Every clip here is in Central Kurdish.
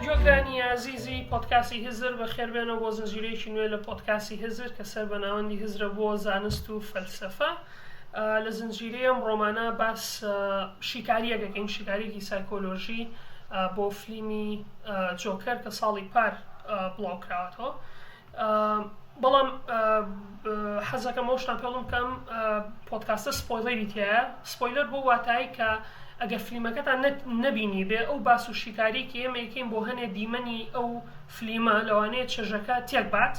گوێگرانی عزیزی پۆدکاستی هزر بەخێربێنەوە بۆ زنجیرەیەکی نوێ لە پۆدکاستی هزر کە سەر بە ناوەندی هزرە بۆ زانست و فەلسەفە. لە زنجیرەیە ئەم ڕۆمانە باس شیکاریەکەکەین، شیکاریەکی سایکۆلۆژی بۆ فیلمی جۆکەر کە ساڵی پار بڵاوکراوەتەوە. بەڵام حەزەکەم ئەوشتان پێڵم بکەم پۆدکاستە سپۆیلەری تایە. سپۆیلەر بۆ واتایی کە ئەگەر فیلمەکەتان نەبینی بێ ئەو باس و شیکاریکی ئێمە یەکەین بۆ هەنێ دیمەنی ئەو فیلمە لەوانەیە چێژەکە تێک بات،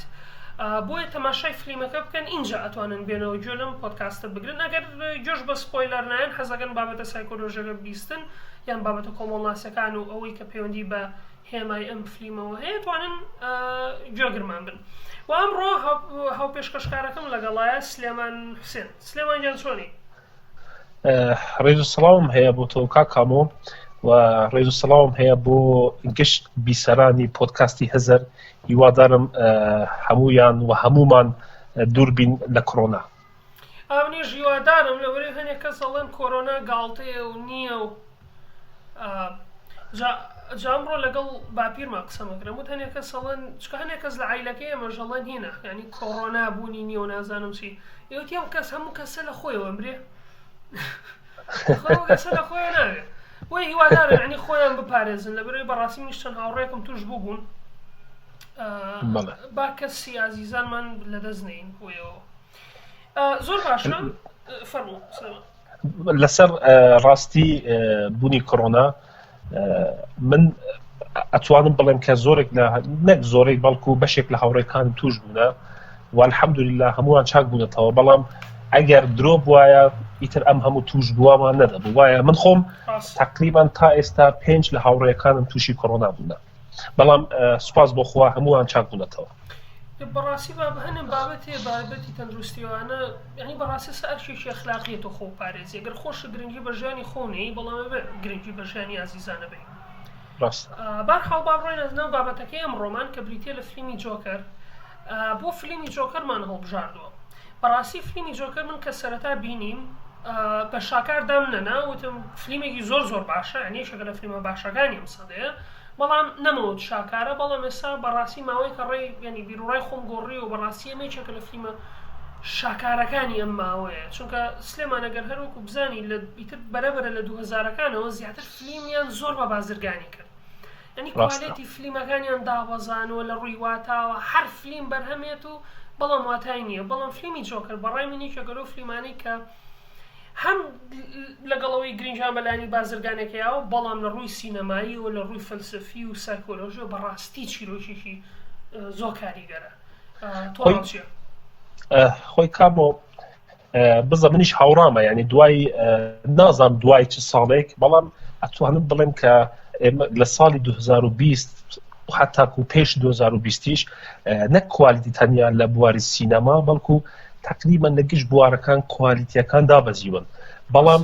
بۆیە تەماشای فیلمەکە بکەن اینجا ئەتوانن بێنەوە گوێ لەم پۆدکاستە بگرن. ئەگەر گوێش بە سپۆیلەر نایەن حەزەکەن بابەتە سایکۆلۆژیەکە بیستن یان بابەتە کۆمەڵناسیەکان و ئەوەی کە پەیوەندی بە هێمای ئەم فیلمەوە هەیە توانن گوێگرمان بن. و ئەمڕۆ هاوپێشکەشکارەکەم لەگەڵایە سلێمان حوسێن. سلێمان گیان چۆنی؟ ڕێز و سڵاوم هەیە بۆ تۆ کاکامۆ و ڕێز و سڵاوم هەیە بۆ گشت بیسەرانی پۆدکاستی هەزر. هیوادارم هەموویان و هەموومان دووربین لە کۆرۆنا. ئەمنیش هیوادارم لەوەرەی هەنێک کەس دەڵێن کۆرۆنا گاڵتەیە و نییە و جامڕۆ لەگەڵ باپیرمان قسەمەکرم وت هەنێک کەس دەڵێن چکە هەنێک کەس لە عیلەکەی ئێمەش دەڵێن هینە یعنی کۆرۆنا بوونی نییە و نازانم چی ئێوەتی ئەم کەس هەموو کەسە لە خۆیەوە ئەمرێ کەسە لە خۆیان ناوێ بۆی هیوادارن یعنی خۆیان بپارێزن لەبەرەوەی بەڕاستی منیش چەند هاوڕێکم توش بووبوون با کەسی ئازیزانمان لەدەست نەین بۆیەوە. زۆر باشە فەرموو لەسەر ڕاستی بوونی کۆرۆنا من ئەتوانم بڵێم کە زۆرێک نەک زۆرێک بەڵکو بەشێک لە هاوڕێکان توش بوونە و الحەمدولله هەمووان چاک بوونەتەوە، بەڵام ئەگەر درۆ بوایە ئیتر ئەم هەموو توش بووەمان نەدەبوو. وایە من خۆم تقریبان تا ئێستا 5 لە هاوڕێکانم تووشی کۆرۆنا بوونە، بەڵام سوپاس بۆ خوا هەمووان چاک بوونەتەوە. بەڕاستی هەنێم بابەتی تەندروستیوانە یعنی بەڕاستی سەرشێکی ئەخلاقیەت و خۆ پارێزی ئەگەر خۆش گرنگی بە ژیانی خۆنەی بەڵام گرنگی بە ژیانی ئازیزانە بێ. بارحاڵ با بڕۆینە ناو بابەتەکەی ئەم ڕۆمان کە بریتێ لە فیلمی جۆکەر. بۆ فیلمی جۆکەرمان هەڵبژاردووە. بەڕاستی فیلمی جۆکەر من کە سەرەتا بینیم بە شاکار دامنەنا وتم فیلمێکی زۆر باشە، یعنی یەکێکە لە فیلمە باشەکانی ئەم سەدەیە، بەڵام نەمەوت شاکارە، بەڵام ئێستا بەڕاستی ماوەی کە ڕێی ینی بیرڕای خۆم گۆڕی و بەڕاستی ئەمە یەکێکە لە فیلمە شاکارەکانی ئەم ماوەیە، چونکە سلێمان ئەگەر هەروەکو بزانی لە ئیتر بەرەبەرە لە 2000ەکانەوە زیاتر فیلمیان زۆر بە بازرگانی کرد، یعنی کوالێتی فیلمەکانیان دابەزانەوە لە ڕووی واتاوە هەر فیلم بەرهەمێت و بەڵام واتای نییە. بەڵام فیلمی جۆکەر بەڕای منی کەگەرە فیلمانەی کە هەم لەگەڵەوەی گرنجان بەلانی بازرگانێکیاوە بەڵام لە ڕووی سینەمایی و لە ڕووی فەلسەفی و سایکۆلۆژی و بەڕاستی چیرۆکێکی زۆر کاریگەرە. تۆ خۆی کامۆ بزە منیش هاوڕامە، یعنی دوای نازام دوای چ ساڵێک، بەڵام ئەتوانم بڵێم کە لە ساڵی 2020 حتاکو پێش 2020ش نەک کوالیتی تەنیا لە بواری سینەما بەڵکو تقریبا لە گشت بوارەکان کوالیتیەکان دابەزیون. بەڵام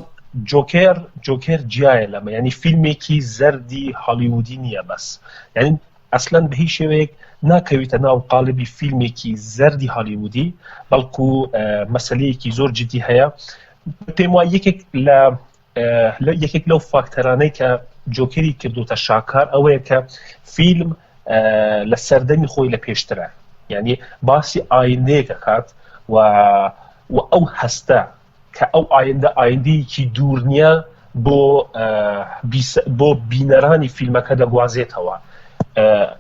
جۆکێر جیایە لەمە، یعنی فیلمێکی زەردی هالیوودی نییە بەس، یعنی ئەسلەن بە هیچ شێوەیەک ناکەویتە ناو قالبی فیلمێکی زەردی هالیوودی، بەڵکو مەسەلەیەکی زۆر جدی هەیە. پێم وایە یەکێک لەو فاکتەرانەی کە جۆکەری کردوتە شاکار ئەوەیە کە فیلم لە سەردەمی خۆی لە پێشترە، یعنی باسی ئایندەیەکە کات و ئەو هەستە کە ئەو ئایندەیەکی دوور نییە بۆ بینەرانی فیلمەکە دەگوازێتەوە.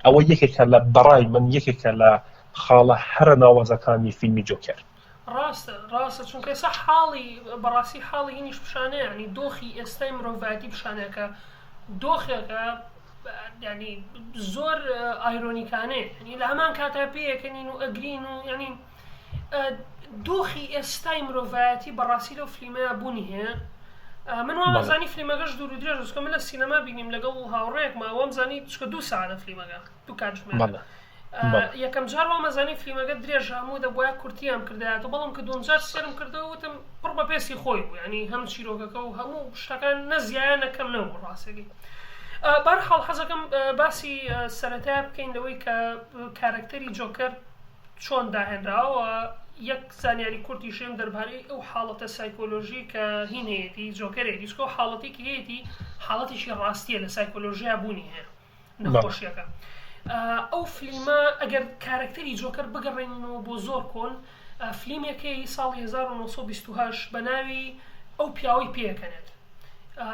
ئەوە یەکێکە لە بەڕای من یەکێکە لە خاڵە هەرە ناوازەکانی فیلمی جۆکەر. ڕاستە چونکە ئێستا حاڵی بەڕاستی حاڵی هینیش پیشانەیە، ینی دۆخی ئێستای مرۆڤایەتی پیشانەکە دۆخێکە ینی زۆر ئایرۆنیکانەیە، ینی لە هەمان کاتا پێیەکەنین و ئەگرین و ینی دۆخی ئێستای مرۆڤایەتی بەڕاستی لەو فیلمەیە بوونی هەیە. من وامەزانی فیلمەکەش دوور و درێژ چکە من لە سینەما بینیم لەگەڵ هاوڕێک ماوەم زانی چکە 2 ساعتە فیلمەکە 2 کاتژمێر. یەکەم جار وامەزانی فیلمەکە درێژ هەموو دەبووە کورتیام کردایەوە، بەڵام کە دومجار سێرم کردەوە وتم پڕ بە پێسی خۆی بوو، ینی هەم چیرۆکەکە و هەموو شتەکان نەزیایە نەکەم نەبوو ڕاستەکەی. بەرحاڵ حەزەکەم باسی سەرەتای بکەین لەوەی کە کارکتەری جۆکەر چۆن داهێنراوە یەک زانیاری کورتی شێم دەربارەی ئەو حاڵەتە سایکۆلۆژی کە هین هەیەی جۆکەرێتی چکە حاڵەتێکی هەیەی حاڵەتێکی ڕاستیە لە سایکۆلۆژیا بوونی هەیە نەخۆشیەکە. ئەو فلیمە ئەگەر کارکتەری جۆکەر بگەڕێنەوە بۆ زۆر کۆن، فلیمێکی ساڵی 1920 بە ناوی ئەو پیاوەی پێکەنێت.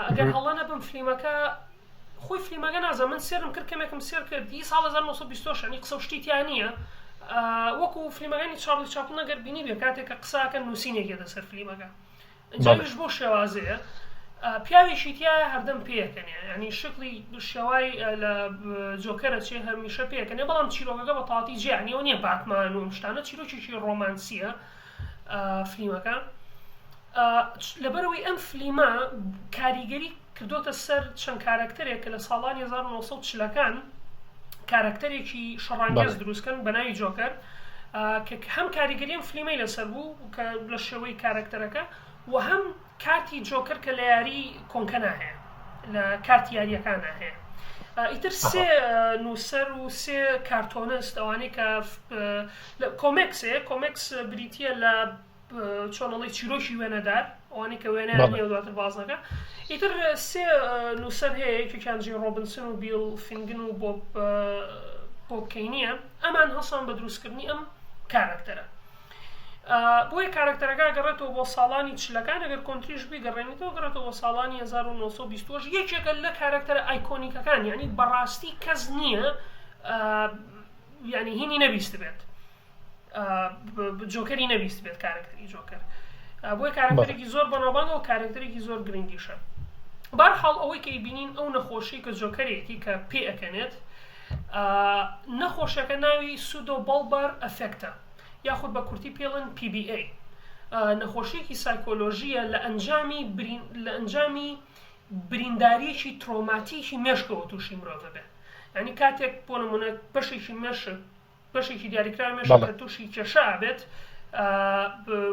ئەگەر هەڵە نەبم فلیمەکە خۆی فلیمەکە نازە من سێرم کرد کەمێکم سێر کرد ی ساڵ 1920 ینی قسە شتیان نییە وەکو فلیمەکانی چارلی چاپلن ئەگەر بینی بێ کاتێککە قساکە نووسینێکی دەسەر فلیمەکە جاویش بۆ شێوازەیە پیاوێکی تایە هەردەم پێکەنێ ینی شکلی شێوای لە جۆکەرە چێ هەمیشە پێکەنێ بەڵام چیرۆکەکە بە تاڵی جیانیەوە نییە باتمان و شتانە چیرۆکێکی ڕۆمانسیە فلیمەکە. لەبەرەوەی ئەم فلیمە کاریگەری کردوتە سەر چەند کارکتەرێک کە لە ساڵانی 1940ەکان کارکتەرێکی شەڕانگەز دروستکەن بە ناوی جۆکەر کە هەم کاریگەری ئەم فلیمەی لەسەر بوو کە لە شێوەی کارکتەرەکە و هەم کاتی جۆکەر کە لە یاری کۆنکەنا هەیە لە کارتی یاریەکانە هەیە. ئیتر سێ نووسەر و سێ کارتۆنست ئەوانەی کە کۆمێکس بریتیە لە چۆنەڵی چیرۆشی وێنەدار ئەوانەی کە وێنەیە دواتر بازەکە. ئیتر سێ نووسەر هەیە یەکێکیان جی ڕۆبنسن و بیل فینگن و بۆب کەینیە ئەمان هەڵسان بە دروستکردنی ئەم کارکتەرە. بۆیە کارکتەرەکە گەڕێتەوە بۆ ساڵانی چلەکان ئەگەر کۆنتریش بگەڕێنیتەوە گەڕێتەوە بۆ ساڵانی 1920 یەکێکە لە کارکتەرە ئایکۆنیکەکان یعنی بەڕاستی کەس نییە ینی هینی نەبیست بێت جۆکەری نەبیست بێت کارکتەری جۆکەر بۆیە کارکتەرێکی زۆر بەناوبانگە و کارکتەرێکی زۆر گرنگیشە. بەرحاڵ ئەوەی کە بینین ئەو نەخۆشی کە جۆکەرێتی کە پێ ئەکەنێت نەخۆشەکە ناوی سودۆ بەڵبەر ئەفێکتە یاخود بە کورتی پێڵن PBA نەخۆشیێکی سایکۆلۆژیە لە ئەنجامی برینداریەکی ترۆماتیکی مێشکەوە تووشی مرۆڤ بێ. ینی کاتێک بۆ نمونە بەشێکی مێشک بەشێکی دیاریکرا مێشک کە تووشی کێشە بێت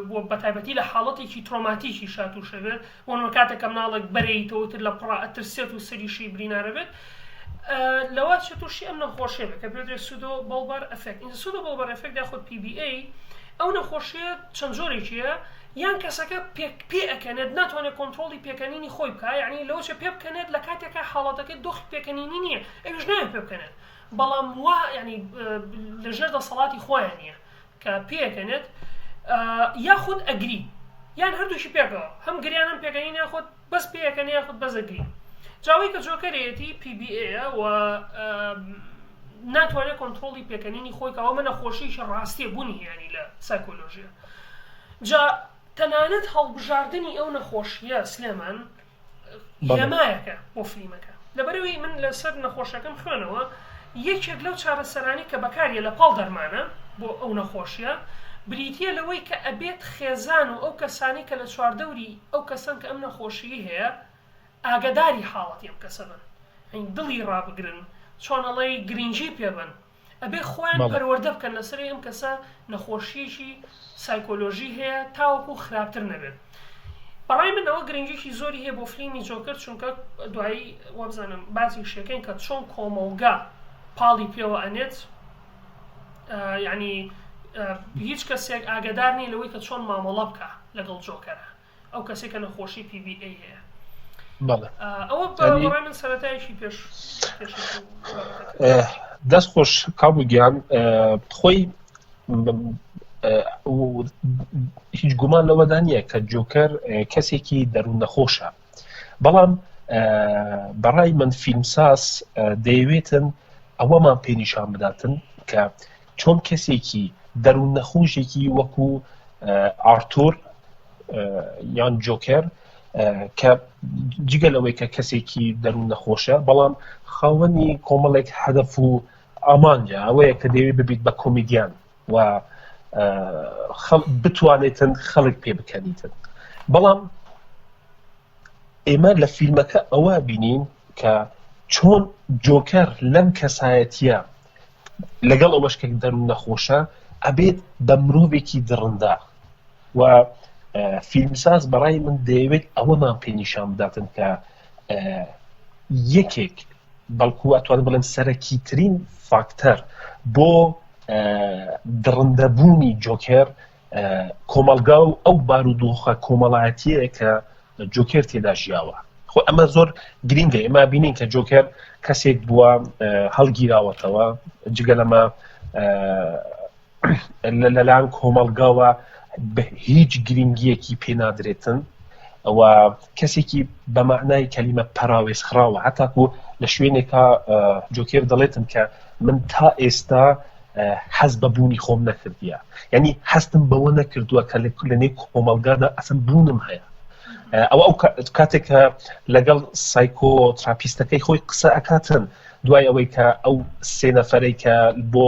بۆ بەتایبەتی لە حاڵەتێکی ترۆماتیکی شاتوشە بێت وەنەوە کاتێکە مناڵێک بەرەیتەوەتر لە پڕئەترسێت و سەریشی برینارە بێت لەوە چ تووشی ئەم نەخۆشیە بێت کە پێدرێت سودۆ بەڵبەر ئەفێکت. سودۆ بەڵبەر ئەفێکت یاخود PBA ئەو نەخۆشیە چەند جۆرێکیە یان کەسەکە پێ ئەکەنێت ناتوانێت کۆنتڕۆڵی پێکەنینی خۆی بکە یعنی لەوەچە پێ بکەنێت لە کاتێکە حاڵەتەکەی دۆخی پێکەنینی نییە ئەوش ناوێت پێ بکەنێت بەڵام وا ینی لەژێر دەسەڵاتی خۆیان نییە کە پێکەنێت یاخود ئەگری یان هەردووشی پێکەوە هەم گریان هەم پێکەنین یاخود بەس پێکەنی یاخود بەس ئەگری. جاوی کە جۆکەرێتی PBA و ناتوانێت کۆنتڕۆڵی پێکەنینی خۆی کە ئەوە نەخۆشیش ڕاستیە بوونی ینی لە سایکۆلۆژیە. جا تەنانەت هەڵبژاردننی ئەو نەخۆشیە سلێمان هێمایەکە بۆ فلیمەکە. لەبەرەوەی من لەسەر نەخۆشەکەم خوێنەوە یەکێک لەو چارەسەرانی کە بەکاریە لە پاڵ دەرمانە بۆ ئەو نەخۆشیە بریتە لەوەی کە ئەبێت خێزان و ئەو کەسانی کە لە چواردەوری ئەو کەسان کە ئەم نەخۆشی هەیە ئاگداری حاڵەتی ئەم کەسە بن دڵی ڕابگرن چۆنەڵی گرنگی پێبن ئەبێ خۆیان پەروەردە بکەن لەسەر ئەم کەسە نەخۆشیەکی سایکۆلۆژی هەیە تاوەکو خراپتر نەبێت. بەڕای من ئەوە گرنگیشی زۆری هەیە بۆ فلیمی جۆکەر چونکە دوایی وەبزانم باسی شەکەین کە چۆن کۆمەلگا پاڵی پێوە ئەنێت ینی هیچ کەسێک ئاگدار نیە لەوەی کە چۆن مامەڵە بکە لەگەڵ جۆکەرە ئەو کەسێک کە نەخۆشی PBA هەیە. ئەوە بەڕای من سەرەتایشی پێش دەست خۆش کابووگیان خۆی هیچ گومان لەوەدا نییە کە جۆکەر کەسێکی دەروون نەخۆشە بەڵام بەڕای من فیلمساز دەیەوێتن ئەوەمان پێنیشان بداتن کە چۆن کەسێکی دەروون نەخۆشێکی وەکو ئارتۆر یان جۆکەر کە جگە لەوەی کە کەسێکی دەروون نەخۆشە بەڵام خاوەنی کۆمەڵێک هەدەف و ئامانجە ئەوەیە کە دەوێت ببیت بە کۆمیدیان و بتوانێتن خەڵک پێ بکەنیتن. بەڵام ئێمە لە فیلمەکە ئەوە بینین کە چۆن جۆکەر لەم کەسایەتیە لەگەڵ ئەوەشکێک دەروون نەخۆشە ئەبێت بە مرۆڤێکی درڕندا و فیلمساز بەڕای من دەیەوێت ئەوەمان پێنیشان بداتن کە یەکێک بەڵکو ئەتوانم بڵێم سەرەکیترین فاکتەر بۆ درڕندەبوونی جۆکەر کۆمەلگا و ئەو بارودۆخە کۆمەڵایەتیە کە جۆکەر تێدا ژیاوە خۆ ئەمە زۆر گرینگە ئێمە بینین کە جۆکێر کەسێک بووە هەڵگیراوەتەوە جگە لەمە لەلایەن کۆمەڵگاوە بە هیچ گرنگیەکی پێنادرێتن ئەوە کەسێکی بە معنای کەلیمە پەراوێز خراوە هەتاکو لە شوێنێکە جۆکێر دەڵێتن کە من تا ئێستا حەز بە بوونی خۆم نەکردیە یعنی هەستم بەوە نەکردووە کە لەنێ کۆمەلگادا ئەسم بوونم هەیە ئەو کاتێک لەگەڵ سایکۆتراپیستەکەی خۆی قسە ئەکاتن دوای ئەوەی کە ئەو سێ نەفەرەی کە بۆ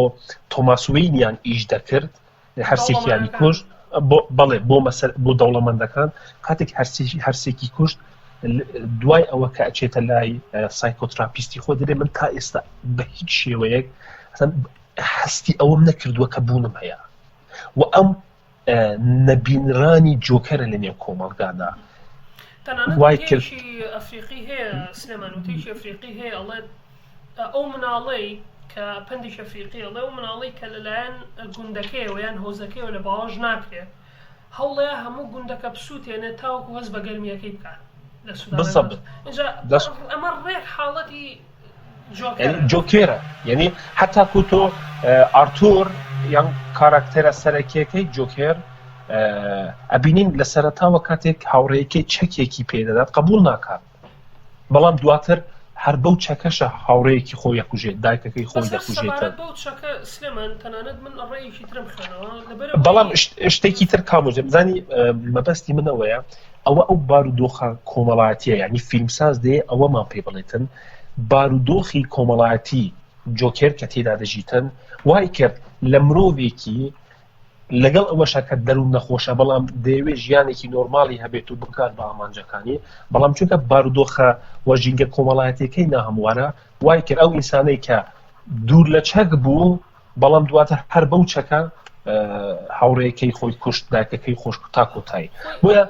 تۆماس وێینیان ئیش دەکرد هەرسێکیانی کوشت بەڵێ بۆ دەوڵەمەندەکان کاتێک هەرسێکی کوشت دوای ئەوە کە ئەچێتە لای سایکۆتراپیستی خۆ دەرێ من تا ئێستا بە هیچ شێوەیەک هەستی ئەوەم نەکردووە کە بوونم هەیە و ئەم نەبینرانی جۆکەرە لە نێو کۆمەڵگادا وای کردی ئەفریقی هەیە سلێمان وتێکی ئەفریقی هەیە ئەڵێ ئەو مناڵەی کە پندیش ئەفریقی ئەڵێ ئەو مناڵەی کە لەلایەن گوندەکەیەوە یان هۆزەکەیەوە لە باوەژ ناکرێت هەوڵەیە هەموو گوندەکە بسووتێنێت تاوەکو هەست بە گەرمیەکەی بکات لە سوودان ئەمە ڕێک حاڵەتی جۆکێرە یعنی حتا کو تۆ ئارتور یان کاراکتێرە سەرەکیەکەی جۆکێر ئەبینین لە سەرەتاوە کاتێک هاوڕێیەکەی چەکێکی پێدەدات قبول ناکات بەڵام دواتر هەر بەو چەکەشە هاوڕێیەکی خۆی یەکوژێت دایکەکەی خۆی دەکوژێتە بەڵام شتێکی تر کامۆژێ بزانی مەبەستی منەوەیە ئەوە ئەو بارودۆخە کۆمەڵایەتیە یعنی فیلمساز دێ ئەوەمان پێ بڵێتن بارودۆخی کۆمەڵایەتی جۆکێر کە تێدا دەژیتن وای کرد لە مرۆڤێکی لەگەڵ ئەوەشە کە دەروون نەخۆشە بەڵام دەیەوێ ژیانێکی نۆرمالی هەبێت و بکات بە ئامانجەکانی بەڵام چونکە بارودۆخە وەژینگە کۆمەڵایەتەکەی ناهەموارە وای کرد ئەو ئینسانەی کە دوور لە چەک بوو بەڵام دواتر هەر بەو چەکە هاوڕێیەکەی خۆی کوشت دایکەکەی خۆش تا کۆتایی بۆیە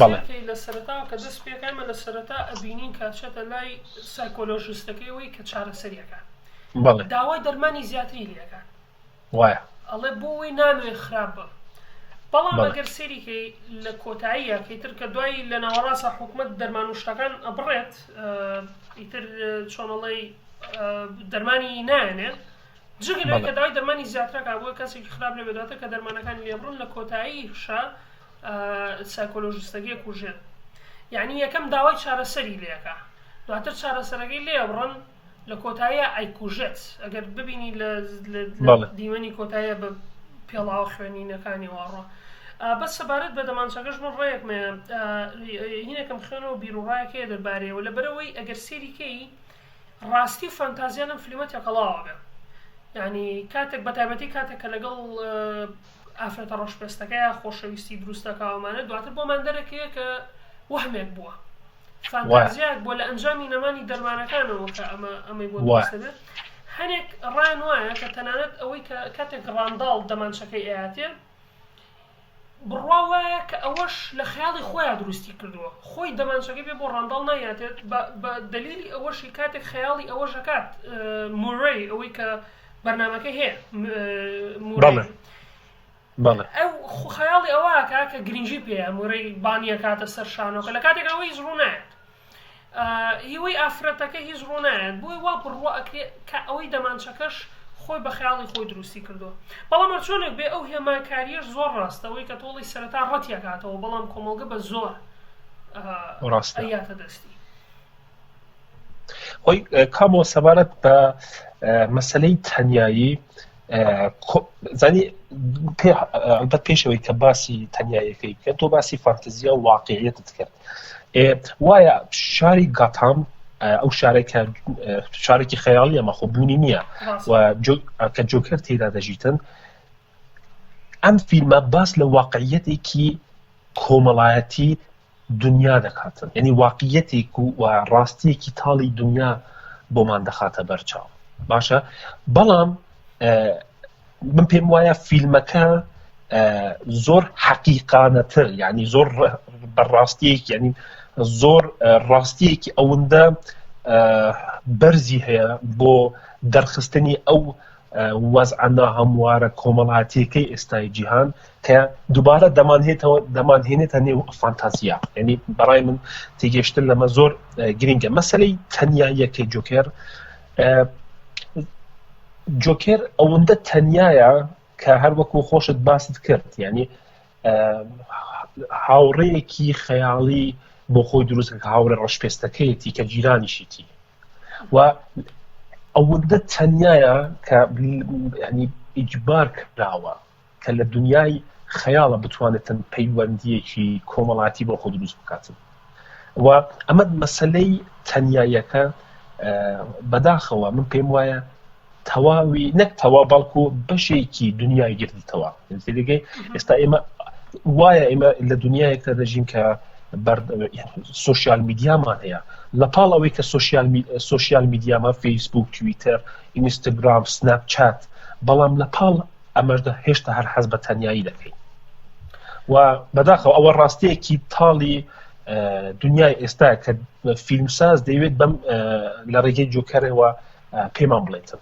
بەڵێ لە سەرەتاوە کە دەست پێکەمە لە سەرەتا ئەبینین کە چێتە لای سایکۆلۆژیستەکەیەوەی کە چارەسەریەکان داوای دەرمانی زیاتری لێەکان وایە ئەڵێ بۆی ناموێ خراپ بە بەڵام ئەگەر سێریکەی لە کۆتاییە کەیتر کە دوای لە ناوەڕاستە حکومەت دەرمان و شتەکان ئەبڕێت ئیتر چۆنەڵی دەرمانی نایەنێت جگە لەوەی کە داوای دەرمانی زیاترەکە بۆ کەسێکی خراپ لێ بێدواتر کە دەرمانەکانی لێبڕن لە کۆتایی شە سایکۆلۆژیستەکەی کوژێت یعنی یەکەم داوای چارەسەری لێەکە دواتر چارەسەرەکەی لێبڕن لە کۆتاییە ئایکوژێت ئەگەر ببینی لە دیوەنی کۆتاییە بە پێڵاو خوێنینەکانی واڕۆ بەس سەبارەت بە دەمانچەکەش من ڕێیەکمە هینەکەم خوێنەوە بیرروڕایەکەیە دەربارەیەوە لەبەرەوەی ئەگەر سێریکەی ڕاستی فانتازیانم فلیمە تێکەڵاوە بێ یعنی کاتێک بەتایبەتی کاتێک کە لەگەڵ ئافرەتە ڕۆژپێستەکەیە خۆشەویستی دروستەکەوەمانە دواتر بۆمان دەرەکەیە کە وەهمێک بووە فانتازیاک بۆ لە ئەنجامی نەمانی دەرمانەکانەوە کە ئەمەی بۆ دروستە بێت هەنێک ڕایان وایە کە تەنانەت ئەوەی کە کاتێک ڕانداڵ دەمانچەکەی ئاەتێ بڕوا وایە کە ئەوەش لە خەیاڵی خۆیان دروستی کردووە خۆی دەمانچەکەی بێ بۆ ڕانداڵ نایاتێت بە دلیلی ئەوەشی کاتێک خەیاڵی ئەوەش ئەکات موڕێی ئەوەی کە بەرنامەکەی هەیە ئەو خەیاڵی ئەوەکە کە گرنگی پێە موڕەی بانیە کاتە سەر شانۆکە لە کاتێک ئەوەی هیچ ڕوونایەت هیوەی ئافرەتەکە هیچ ڕوونایەت بۆی وا بڕوا ئەکرێت کە ئەوەی دەمانچەکەش خۆی بە خەیاڵی خۆی دروستی کردووە بەڵام چۆنێک بێ ئەو هێماکاریەش زۆر ڕاستەوەی کە تۆڵی سەرەتا ڕەتیەکاتەوە بەڵام کۆمەڵگە بە زۆر ئەیاتە دەستی خۆی کامەوە سەبارەت بە مەسەلەی تەنیایی زانی بەت پێشەوەی کە باسی تەنیایەکەی بکەن تۆ باسی فانتزیە و واقعیەتت کرد وایە شاری گاتام ئەو شارێکی خەیاڵی ئەمە خۆبوونی نییە کە جۆکەر تێدا دەژیتن ئەم فیلمە باس لە واقعیەتێکی کۆمەڵایەتی دنیا دەکاتن یعنی واقعیەتێک و ڕاستیەکی تاڵی دنیا بۆمان دەخاتە بەرچاو باشە بەڵام من پێم وایە فیلمەکە زۆر حەقیقانەتر یعنی زۆر بەڕاستیەک یعنی زۆر ڕاستیەکی ئەوەندە بەرزی هەیە بۆ دەرخستنی ئەو وەزعەنە هەموارە کۆمەڵاتیەکەی ئێستای جیهان کە دووبارە دەمانهێنێتە نێو فانتازیا، یعنی بەڕای من تێگەشتن لەمە زۆر گرنگە. مەسەلەی تەنیاییەکەی جۆکێر ئەوەندە تەنیایە کە هەر وەکو خۆشت باست کرد، یعنی هاوڕێیەکی خەیاڵی بۆ خۆی دروست کە هاوڕێ ڕەشپێستەکەیەتی کە جیرانیشیتی و ئەوەندە تەنیایە کە ینی ئیجبار کراوە کە لە دنیای خەیاڵە بتوانێتن پەیوەندیەکی کۆمەڵاتی بۆ خۆ دروست بکاتن و ئەمە مەسەلەی تەنیاییەکە بەداخەوە من پێم وایە تەواوی نەک تەوا بەڵکو بەشێکی دنیای گرتیتەوە. لەگەی ئێستا ئێمە وایە ئێمە لە دنیایەکدا دەژین کە سوشیال میدیامان هەیە، لەپاڵ ئەوەی کە سوشیال میدیامان فەیسبوک، تویتەر، ئینستاگرام، سناپ چات، بەڵام لەپاڵ ئەمەشدا هێشتا هەر حەز بە تەنیایی دەکەین و بەداخەوە ئەوە ڕاستەیەکی تاڵی دنیای ئێستا کە فیلمساز دەیوێت بەم لە ڕێگەی جۆکەرەوە پێمان بڵێتن.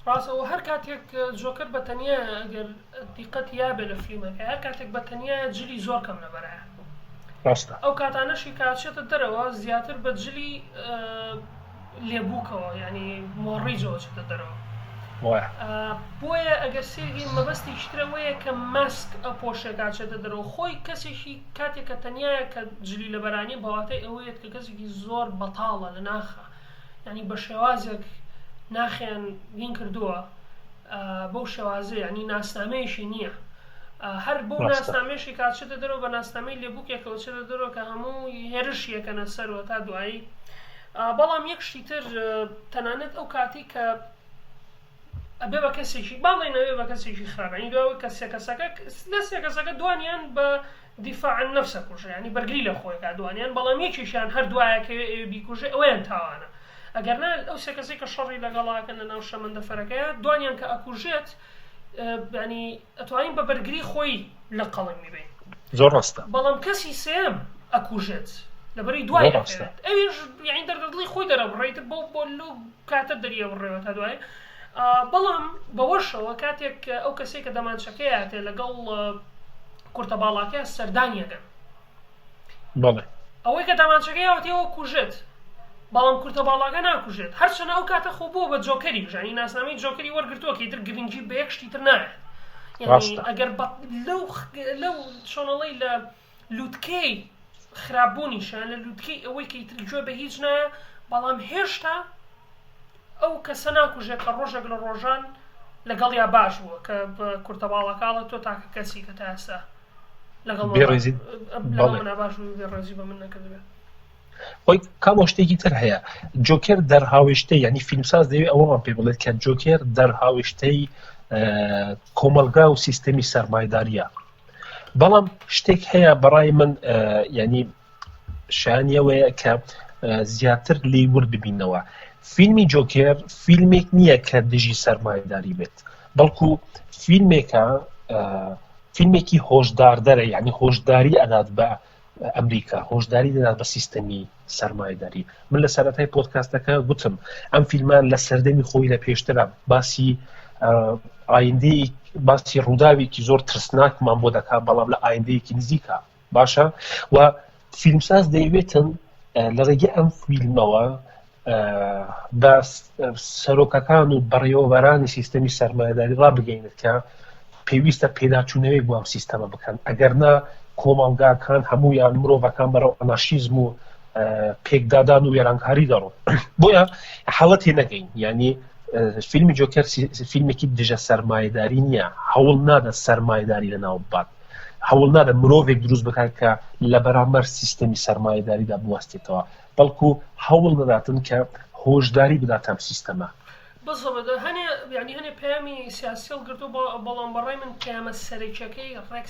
ڕاستەوە هەر کاتێک جۆکەر بە تەنیا ئەگەر دیقەت یابێ لە فیلمەکە، هەر کاتێک بە تەنیا جلی زۆر کەم لەبەرایە. ئەو کاتانەشی کاچێتە دەرەوە زیاتر بە جلی لێبووکەوە، ینی مۆڕیجەوە چێتە دەرەوە. بۆیە ئەگەر سێگی مەبەستی شترەوەیە کە مەسک ئەپۆشە کاچێتە دەرەوە، خۆی کەسێکی کاتێک کە تەنیایە کە جلی لەبەرانی بەواتای ئەوەیەت کە کەسێکی زۆر بەتاڵە لە ناخە، ینی بە شێوازێک ناخیان گین کردووە بەو شێوازە، ینی ناسنامەیەشی نییە. هەر بۆ ناسنامێشی کاتچێتە دەرەوە بە ناسنامەی لێبووکێکەوە چێتە دەرەوە کە هەموو هێرشیەکەنە سەرەوە تا دوایی. بەڵام یەک شتی تر تەنانەت ئەو کاتی کە ئەبێ بە کەسێکی باڵێنەوێ بە کەسێکی خراپی دوای کە سێکەسەکە دوانیان بە دیفاع عن نەفسە کوژە، ینی بەرگری لە خۆیکە دوانیان، بەڵام یەکیشیان هەر دوایەکە بیکوژێ ئەوەیان تاوانە. ئەگەرنا ئەو سێکەسی کە شەڕی لەگەڵاکەن لە ناو شەمەندەفەرەکەیە دوانیان کە ئەکوژێت ینی ئەتوانین بە بەرگری خۆی لە قەڵەمی بین. زۆر ڕاستە. بەڵام کەسی سێم ئەکوژێت لەبەری دوای ئەویش یعنی دەردڵی خۆی دەرەبڕێت بۆ لەو کاتە دەریە بڕێەوە تا دوای. بەڵام بەوەشەوە کاتێک ئەو کەسێک کە دەمانچەکەیاتێ لەگەڵ کورتە باڵاکە سەردانیەکەن، ئەوەی کە دامانچەکەیەوەتەوە کوژێت، بەڵام کورتە باڵاکە ناکوژێت. هەرچەنە ئەو کاتە خۆ بووە بە جۆکەری ژانی ناسنامەی جۆکەری وەرگرتووەکەی تر گرنگی بە یەک شتی تر نایە. ئەگەر لەو چۆنەڵی لە لووتکەی خراپبوونیشان لە لووتکەی ئەوەی کە تر گوێ بە هیچ نایە، بەڵام هێشتا ئەو کەسە ناکوژێت کە ڕۆژێک لە ڕۆژان لەگەڵ یا باش بووە کە بە کورتە باڵاکاڵە تۆ تاکە کەسی کە تا ئێستا لەگەڵ باش بێڕێزی بە من نەکردبێت. خۆی کامۆ شتێکی تر هەیە، جۆکێر دەرهاوێشتەی ینی فیلمساز دەوێت ئەوەمان پێ بڵێت کە جۆکێر دەرهاوێشتەی کۆمەلگا و سیستەمی سەرمایداریە. بەڵام شتێک هەیە بەڕای من ینی شانیەوەیە کە زیاتر لێی ورد ببینەوە. فیلمی جۆکێر فیلمێک نییە کە دژی سەرمایداری بێت، بەڵکو فیلمێکی هۆشداردەرە، یعنی هۆشداری ئەدات بە ئەمریکا، هۆشداری دەدات بە سیستەمی سەرمایداری. من لە سەرەتای پۆدکاستەکە گوتم ئەم فیلمان لە سەردەمی خۆی لە پێشترە باسی ئایندەی باسی ڕووداوێکی زۆر ترسناکمان بۆ دەکات، بەڵام لە ئایندەیەکی نزیکە باشە و فیلمساز دەیوێتن لە ڕێگەی ئەم فیلمەوە بە سەرۆکەکان و بەڕێوەبەرانی سیستەمی سەرمایداری ڕابگەینێت کە پێویستە پێداچوونەوەی بۆ ئەم سیستەمە بکەن، ئەگەرنا کۆمەڵگاکان هەموویان مرۆڤەکان بەرەو ئەناشیزم و پێکدادان و وێرانکاری دەڕۆن. بۆیە حەڵەت هێ نەگەین، ینی فیلمی جۆکەر فیلمێکی دژە سەرمایداری نییە، هەوڵ نادە سەرمایداری لەناو بات، هەوڵ نادە مرۆڤێک دروست بکات کە لە بەرامبەر سیستەمی سەرمایداریدا بوەستێتەوە، بەڵکو هەوڵ نەداتن کە هۆشداری بدات ئەم سیستەمە. بەڵێ هەنێ پەیامی سیاسی هەڵگرتووە، بەڵام بەڕای من پەیامە سەرەکیەکەی ڕێک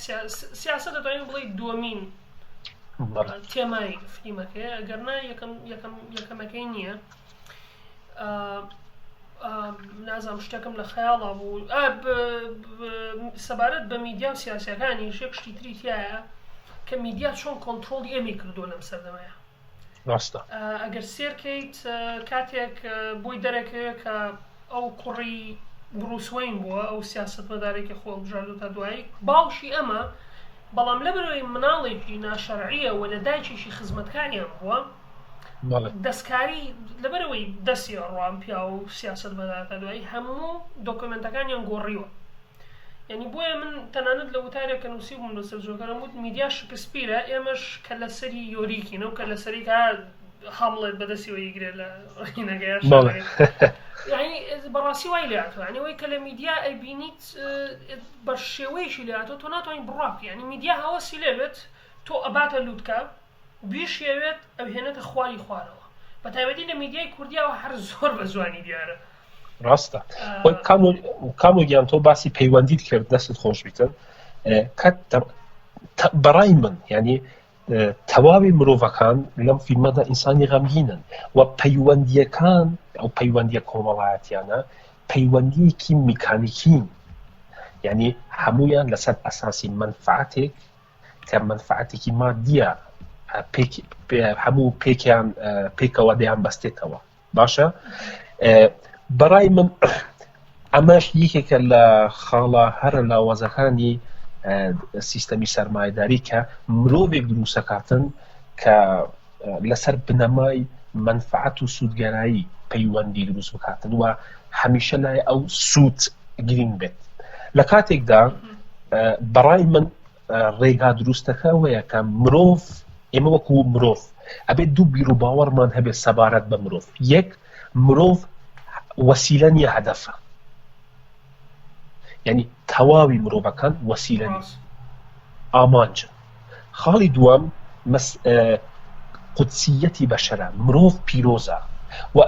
سیاسەت دەتوانین بڵێ دووەمین تێمای فیلمەکەیە، ئەگەرنا یەکەمەکەی نییە. نازانم شتێکم لە خەیاڵا بوو سەبارەت بە میدیا و سیاسەکانی شێک شتی تری تایە کە میدیا چۆن کۆنتڕۆڵی ئەمی کردووە لەم سەردەمەیە. ئەگەر سێرکەیت کاتێک بۆی دەرەکەوێت کە ئەو کوڕی بروسوین بووە ئەو سیاسەتمەدارێکی خۆ بژاردو تا دوایی باوشی ئەمە بەڵام لەبەرەوەی مناڵێکی ناشەرعیە و لە دایکێکی خزمەتکاریان بووە دەستکاری لەبەرەوەی دەستی ڕوان پیا و سیاست بەدار تا دوایی هەموو دۆکمنتەکانیان گۆڕیوە یعنی بۆیە من تەنانەت لە وتارێکە نووسی بووم لەسەر جۆکەرەم وت میدیا شکسپیرە ئێمەش کە لەسەری یۆریکینە و کە لەسەری کا هەمڵێت بەدەستیەوە یگرێت لە ڕینەگەیش یعنی بەڕاستی وای لێهاتوە یعنی ئەوەی کە لە میدیا ئەیبینیت بە شێوەیەشی لێهاتوە تۆ ناتوانین بڕاکە یعنی میدیا هەوەسی لێبێت تۆ ئەباتە لووتکە بیشێوێت ئەو هێنێتە خواری خوارەوە بە تایبەتی لە میدیای کوردیاوە هەر زۆر بە جوانی دیارە ڕاستە کامۆگیان تۆ باسی پەیوەندیت کرد دەستت خۆش بیتن بەڕای من ینی تەواوی مرۆڤەکان لەم فیلمەدا ئینسانی غەمگینن و پەیوەندیەکان ئەو پەیوەندیە کۆمەڵایەتیانە پەیوەندیەکی میکانیکین یعنی هەمویان لەسەر ئەساسی منفعاتێک کە منفعاتێکی مادیە هەموو پێکیان پێکەوە دەیان بەستێتەوە باشە بەڕای من ئەمەش یەکێکە لە خاڵە هەرە لاوازەکانی سیستەمی سەرمایەداری کە مرۆڤێک دروستەکاتن کە لەسەر بنەمای منفعات و سوودگەرایی پەیوەندی دروست بکاتن و هەمیشە لای ئەو سوود گرنگ بێت لە کاتێکدا بەڕای من ڕێگا دروستەکە وەیە کە مرۆڤ ئێمە وەکو مرۆڤ ئەبێت دوو بیر و باوەڕمان هەبێت سەبارەت بە مرۆڤ یەک مرۆڤ وەسیلە نیە هەدەفە یعنی تەواوی مرۆڤەکان وەسیلە نیە ئامانجە خاڵی دووەم قودسیەتی بەشەرە مرۆڤ پیرۆزە و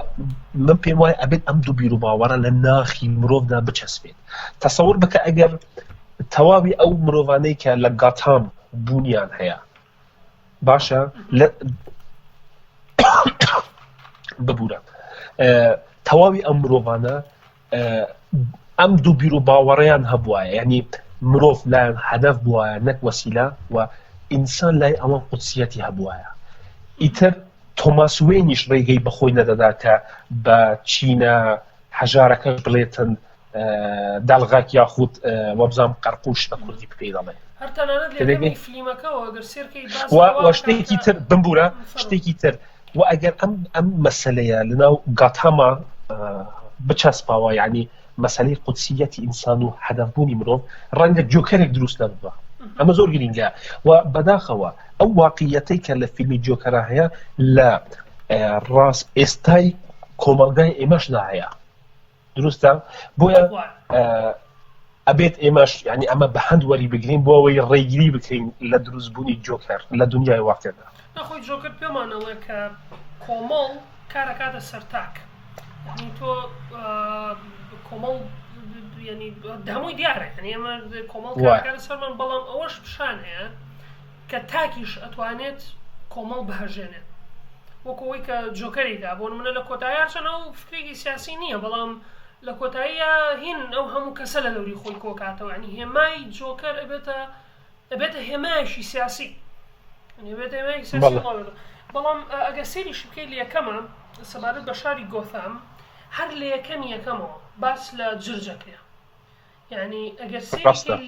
من پێم وایە ئەبێت ئەم دوو بیر و باوەڕە لە ناخی مرۆڤدا بچەسبێت تەسەوور بکە ئەگەر تەواوی ئەو مرۆڤانەی کە لە گاتام بوونیان هەیە باشە ببوورە تەواوی ئەم مرۆڤانە ئەم دوو بیر و باوەڕیان هەبووە یعنی مرۆڤ لایەن هەدەف بووایە نەک وەسیلە و ئینسان لای ئەوە قودسیەتی هەبووایە ئیتر تۆماس وێنیش ڕێگەی بەخۆی نەدەدا کە بە چینە هەژارەکەش بڵێتن دەڵغاک یاخود وەبزام قەرقوش بە کوردی پێی دەڵێ شتێکی تر بمبورە شتێکی تر و ئەگەر ئەم مەسەلەیە لەناو گاتاما بچەسپاوە یعنی مەسەلەی قودسیەتی ئینسان و هەدەفبوونی مرۆڤ ڕەنگە جۆکەرێک دروست نەبووە ئەمە زۆر گرنگە و بەداخەوە ئەو واقعیەتەی کە لە فیلمی جۆکەرە هەیە لە ڕاست ئێستای کۆمەلگای ئێمەشدا هەیە دروستە بۆیە ئەبێت ئێمەش ینی ئەمە بە هەند وەری بگرین بۆ ئەوەی ڕێگیری بکەین لە دروستبوونی جۆکەر لە دنیای واقعیەدا نەخۆی جۆکەر پێمانەوە کە کۆمەڵ کارەکاتە سەرتاک یعنی تۆ کۆمەڵ ینی هەمووی دیارە یعنی ئێمە کۆمەڵ کارەکاتە سەرمان بەڵام ئەوەش پیشان هەیە کە تاکیش ئەتوانێت کۆمەڵ بەهەژێنێت وەکەوەی کە جۆکەریدا بۆ منە لە کۆتاییار چەنە و فکرێکی سیاسی نییە بەڵام لە کۆتاییە هین ئەو هەموو کەسە لە لەوری خۆی کۆکاتەوە ینی هێمای جۆکەر ئەبێتە هێمایەکی سیاسی بەڵام ئەگە سێریش بکەیت لە یەکەمە سەبارەت بە شاری گۆثام هەر لە یەکەمی یەکەمەوە باس لە جرجەکەیە یعنی ئەگەر سێری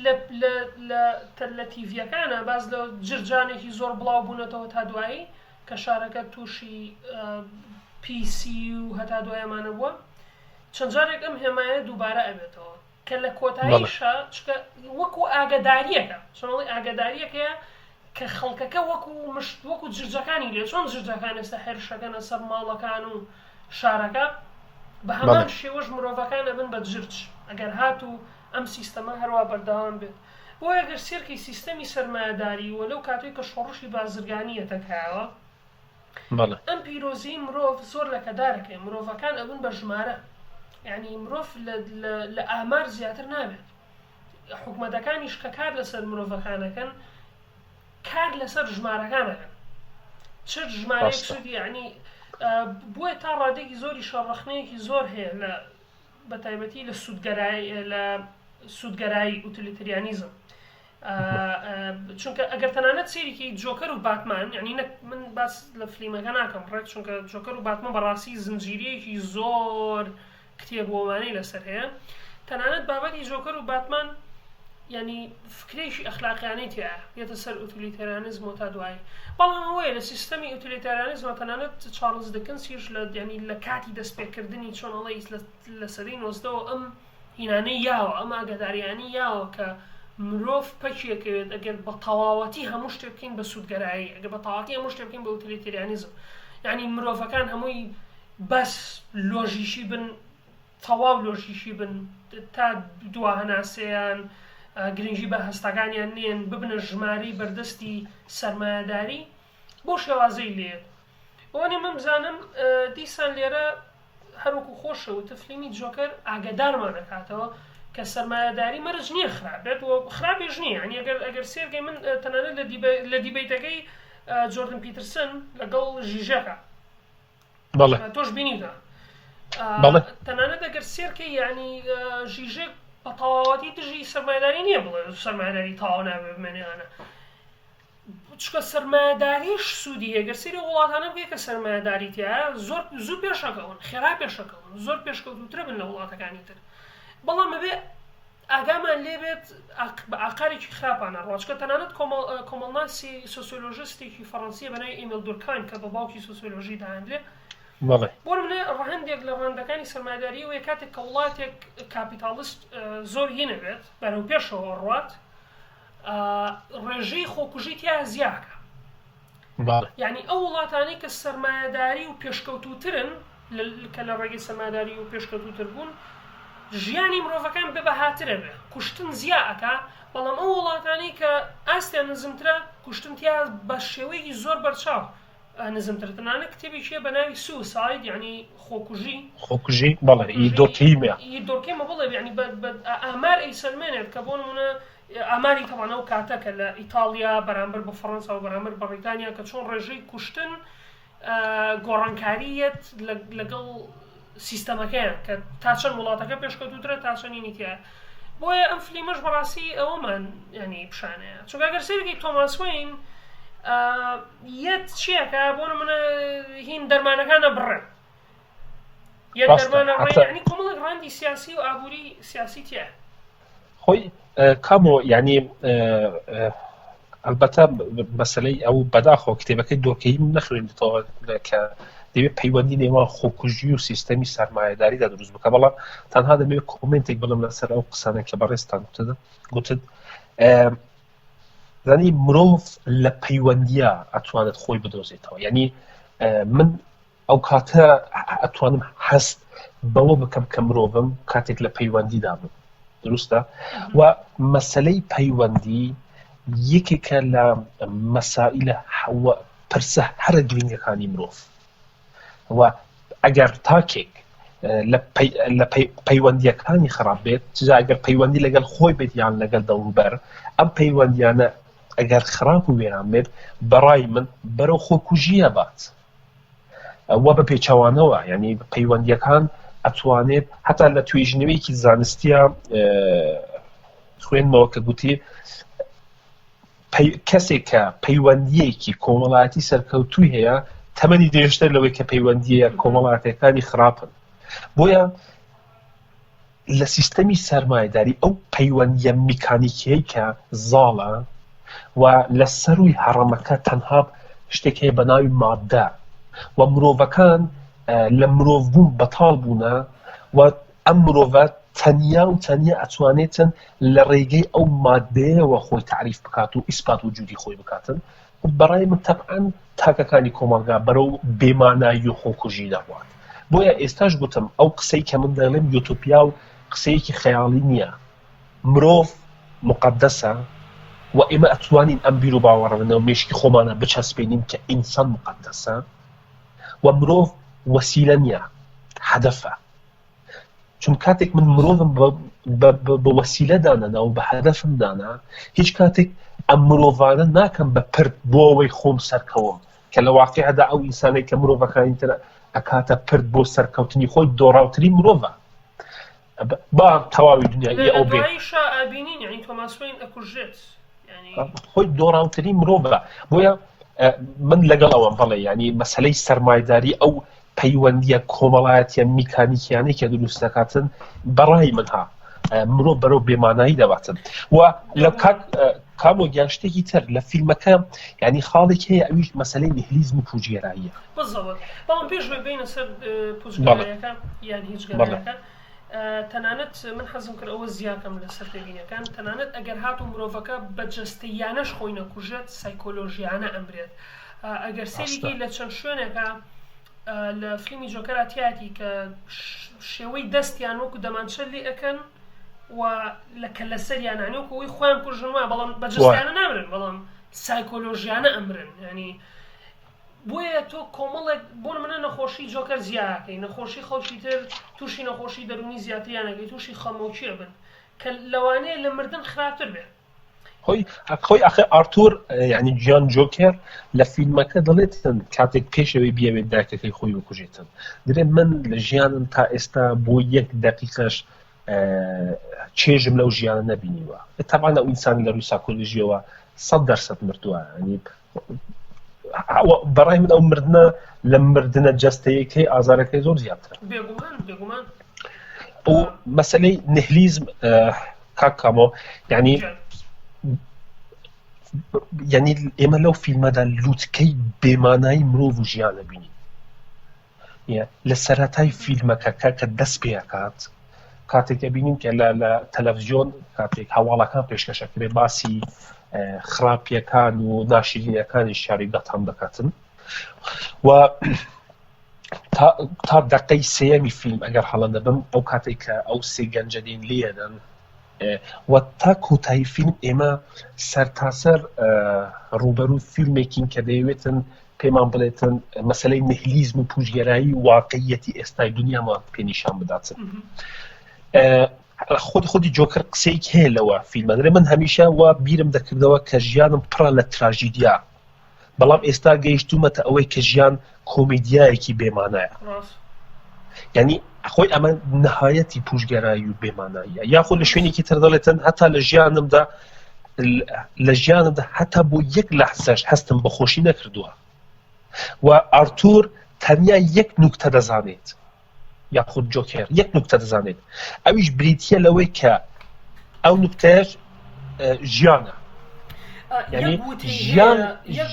لە تیڤیەکانە باز لە جرجانێکی زۆر بڵاو بوونەتەوە تا دوایی کە شارەکە تووشی پیسی و هەتا دوایەمانە بووە چەند جارێک ئەم هێمایە دووبارە ئەبێتەوە کە لە کۆتاییشە وەکو ئاگداریەکە چۆنڵی ئاگداریەکەیە کە خەڵکەکە وەکو جرجەکانی لێ چۆن جرجەکان ئێستا هێرشەکەنە سەر ماڵەکان و شارەکە بە هەمان شێوەش مرۆڤەکان ئەبن بە جرج ئەگەر هاتوو ئەم سیستەمە هەروە بەردەوام بێت بۆ ئەگەر سێرکی سیستەمی سەرمایەداری و لەو کاتێک کە شۆڕشی بازرگانیە تەکایەوە ئەم پیرۆزی مرۆڤ زۆر لەکەدارەکەی مرۆڤەکان ئەبن بە ژمارە یعنی مرۆڤ لە ئامار زیاتر نابێت حکومەتەکانیش کە کار لەسەر مرۆڤەکانەکەن کار لەسەر ژمارەکانەکەن چ ژمارەیەک سودی یعنی بۆیە تا ڕادێکی زۆری شەڕەخنەیەکی زۆر هەیە لە بەتایبەتی لە سوودگەرایی ئوتیلیتریانیزم چونکە ئەگەر تەنانەت سێریکی جۆکەر و باتمان یعنی من باس لە فلیمەکە ناکەم ڕێک چونکە جۆکەر و باتمان بەڕاستی زنجیرەیەکی زۆر کتێبووەوانەی لەسەر هەیە تەنانەت بابەتی جۆکەر و باتمان ینی فکرێکی ئەخلاقیانەی تیا بێتە سەر ئوتیلیتەرانیزم و تا دوایی بەڵام ئەوەیە لە سیستەمی ئوتیلیتەرانیزمە تەنانەت چارلز دکنسیش لە ینی لە کاتی دەستپێکردنی چۆن ئەڵەی لە سەدەی نۆزدەوە ئەم هینانەی یاوە ئەم ئاگاداریانی یاوە کە مرۆڤ پەچێکەوێت ئەگەر بە تەواوەتی هەموو شتێ بکەین بە سوودگەرایی ئەگەر بە تەواوەتی هەموو شتێ بکەین بە ئوتیلیتەرانیزم ینی مرۆڤەکان هەمووی بەس لۆژیشی بن تەواو لۆژیشی بن تا دواهەناسەیان گرنگی بە هەستەکانیان نێن ببنە ژماری بەردەستی سەرمایەداری بۆ شێوازەی لێت بۆنێ من بزانم دیسان لێرە هەروەکو خۆشە و تفلیمی جۆکەر ئاگادارمان دەکاتەوە کە سەرمایەداری مەرج نییە خراپێت و خراپێش نییە ینی ئەگەر سێرگەی من تەنانەت لە دیبەیتەکەی جۆردن پیترسن لەگەڵ ژیژەکە تۆش بینیتە تەنانەت ئەگەر سێرکەی ینی ژیژێک بە تەواوەتی دژی سەرمایەداری نییە بڵێ سەرمایەداری تاوا نابێ بمێنیانە چکە سەرمایەداریش سوودی هەیە گەر سەیری وڵاتانە بگەی کە سەرمایەداری تایە زوو پێشەکەون خێرا پێشەکەون زۆر پێشکەوتوترە بن لە وڵاتەکانی تر بەڵام بەبێ ئاگامان لێبێت بە ئاقارێکی خراپانە ڕۆچکە تەنانەت کۆمەڵناسی سۆسیۆلۆژیستێکی فەڕەنسیە بەناوی ئێمیل دورکایم کە بە باوکی سۆسیۆلۆژی داهاندرێ بۆ منێ ڕەهەندێک لە ڕەهەندەکانی سەرمایەداری وەیە کاتێک کە وڵاتێک کاپیتالیست زۆر هینەبێت بەرەو پێشەوە ڕوات ڕێژەی خۆکوژی تیا زیاکە یعنی ئەو وڵاتانی کە سەرمایەداری و پێشکەوتوترن کە لە ڕێگەی سەرمایەداری و پێشکەوتوتر بوون ژیانی مرۆڤەکان بەبەهاترە بێ کوشتن زیاکە بەڵام ئەو وڵاتانی کە ئاستیان نزمترە کوشتن تیا بە شێوەیەکی زۆر بەرچاو نزمتر تەنانەت کتێبێکیە بە ناوی سوساید یعنی خۆکوژی بەڵێ ئیدۆرکێمە بڵێ یعنی ئامار ئەیسەلمێنێت کە بۆ نمونە ئاماری تەوانە و کاتەکە لە ئیتالیا بەرامبەر بە فەڕەنسا و بەرامبەر بە بریتانیا کە چۆن ڕێژەی کوشتن گۆڕانکاریەت لەگەڵ سیستەمەکەیان کە تا چەند وڵاتەکە پێشکەوتوترە تا چەندینی تایە بۆیە ئەم فلیمەش بەڕاستی ئەوەمان ینی پیشانەیە چونکە ئەگەر سەرێکی تۆماس وین یەت چیەکە بۆ نمونە هین دەرمانەکانە بڕێن یەت دەرمانە ڕێ ینی کۆمەڵێک ڕەندی سیاسی و ئابووری سیاسی تایە خۆی کامۆ ینی ئەلبەتە مەسەلەی ئەو بەداخۆ کتێبەکەی دۆرکەی نەخوێندێتەوە کە دەبێت پەیوەندی نێوان خۆکوژی و سیستەمی سەرمایەداریدا دروست بکە بەڵام تەنها دەبێت کۆمنتێک بڵم لەسەر ئەو قسانە کە بەڕێستان گوتت زانی مرۆڤ لە پەیوەندیە ئەتوانێت خۆی بدۆزێتەوە یعنی من ئەو کاتە ئەتوانم هەست بەوە بکەم کە مرۆڤم کاتێک لە پەیوەندیدا بم دروستە و مەسەلەی پەیوەندی یەکێکە لە مەسائلە پرسە هەرە گرنگەکانی مرۆڤ و ئەگەر تاکێک لە پەیوەندیەکانی خراپ بێت چجا ئەگەر پەیوەندی لەگەڵ خۆی بێت یان لەگەڵ دەوروبەر ئەم پەیوەندیانە ئەگەر خراپ و وێران بێت بەڕای من بەرەو خۆکوژیە بات وە بە پێچەوانەوە یعنی پەیوەندیەکان ئەتوانێت هەتا لە توێژینەوەیەکی زانستیە خوێنمەوە کە گوتی کەسێک کە پەیوەندیەکی کۆمەڵایەتی سەرکەوتووی هەیە تەمەنی درێژتر لەوەی کە پەیوەندیە کۆمەڵایەتەکانی خراپن بۆیە لە سیستەمی سەرمایەداری ئەو پەیوەندیە میکانیکیەی کە زاڵە و لە سەروی هەڕەمەکە تەنها شتێک هەیە بە ناوی مادە و مرۆڤەکان لە مرۆڤبوون بەتاڵ بوونە و ئەم مرۆڤە تەنیا و تەنیا ئەتوانێتن لە ڕێگەی ئەو مادەیەوە خۆی تعریف بکات و ئیسپات وجودی خۆی بکاتن بەڕای من تەبعاً تاکەکانی کۆمەلگا بەرەو بێمانایی و خۆکوژی دەڕوات بۆیە ئێستاش گوتم ئەو قسەی کە من دەڵێم یوتۆپیا و قسەیەکی خەیاڵی نییە مرۆڤ مقدسە و ئێمە ئەتوانین ئەم بیر و باوەڕەوە مێشکی خۆمانە بچەسپێنین کە ئینسان مقدسە و مرۆڤ وەسیلە نییە هەدەفە چون کاتێک من مرۆڤم بە وەسیلە دانەنا و بە هەدەفم دانا هیچ کاتێک ئەم مرۆڤانە ناکەم بە پرد بۆ ئەوەی خۆم سەرکەوم کە لە واقعەدا ئەو ئینسانەی کە مرۆڤەکانی تر ئەکاتە پرد بۆ سەرکەوتنی خۆی دۆڕاوترین مرۆڤە با تەواوی دنیای ئەو بێت خۆی دۆڕاوترین مرۆڤە بۆیە من لەگەڵ ئەوەم بەڵێ ینی مەسەلەی سەرمایەداری ئەو پەیوەندیە کۆمەڵایەتیە میکانیکیانەی کە دروست دەکاتن بەڕای منها مرۆڤ بەرەو بێمانایی دەباتن و لە کامۆ گیان شتێکی تر لە فیلمەکە ینی خاڵێک هەیە ئەویش مەسەلەی نهلیزم و پوجگێراییە بەڵام پێشوێ بینە سەر پوجگێراییەکە یان هیچ گەڕەکە تەنانەت من حەزم کرد ئەوە زیاکەم لەسەر تێبینیەکان تەنانەت ئەگەر هاتو مرۆڤەکە بە جەستەیانەش خۆی نەکوژێت سایکۆلۆژیانە ئەمرێت ئەگەر سێریگەی لە چەند شوێنێکە لە فیلمی جۆکەراتیاتی کە شێوەی دەستیان وەکو دەمانچە لێ ئەەکەن و لە لەسەریانانیوەکو ئەوی خۆیان کوژنوە بەڵام بەجستیانە نامرن بەڵام سایکۆلۆژیانە ئەمرن ینی بۆیە تۆ کۆمەڵێک بۆ منە نەخۆشی جۆکەر زیاکەی نەخۆشی خەڵکی تر تووشی نەخۆشی دەرونی زیاتریانەکەی تووشی خەمۆچیە بن کە لەوانەیە لە مردن خراپتر بێت خۆی ئەخێ ئارتور ینی گیان جۆکەر لە فیلمەکە دەڵێتن کاتێک پێشەوەی بیاوێت داکەکەی خۆی بکوژێتن درێ من لە ژیانم تا ئێستا بۆ 1 دقیقەش چێژم لەو ژیانە نەبینیوە تاوانە ئەو ئینسانی لە ڕووی سایکۆلۆژیەوە 100% مردووە ینی بەڕای من ئەو مردنە لە مردنە جەستەیەکەی ئازارەکەی زۆر زیاترە بێگومان ئەو مەسەلەی نهلیزم کاکامۆ ینی ئێمە لەو فیلمەدا لووتکەی بێمانایی مرۆڤ و ژیانە بینی لە سەرەتای فیلمەکە کە دەست پێکات کاتێکە بینیم کە لە تەلەڤیزیۆن کاتێک هەواڵەکان پێشکەشەکرێ باسی خراپیەکان و ناشرینەکانی شاری دەتان دەکاتن و تا دەقەی سێەمی فیلم ئەگەر هەڵە دەبم ئەو کاتێک کە ئەو سێ گەنجە دێن لێدەن و تا کۆتایی فیلم ئێمە سەرتاسەر ڕوبەرو فیلمێکین کە دەیەوێتن پێمان بڵێتن مەسەلەی نهلیزم و پوشگەرایی واقعیەتی ئێستای دنیامان پێنیشان بداتن خودی جۆکر قسەیەک هەیە لەوە فیلمەدرێ من هەمیشە وا بیرم دەکردەوە کە ژیانم پڕە لە تراژیدیا بەڵام ئێستا گەیشتومەتە ئەوەی کە ژیان کۆمیدیایەکی بێمانایە ینی خۆی ئەمە نەهایەتی پوشگەرایی و بێماناییە یاخۆ لە شوێنێکی تر دەڵێتن هەتا لە ژیانمدا هەتا بۆ 1 لەحزەش هەستم بەخۆشی نەکردووە و ئارتور تەنیا 1 نوکتە دەزانێت یاخود جۆکەر 1 نوکتە دەزانێت ئەویش بریتیە لەوەی کە ئەو نوکتەیەش ژیانە ینی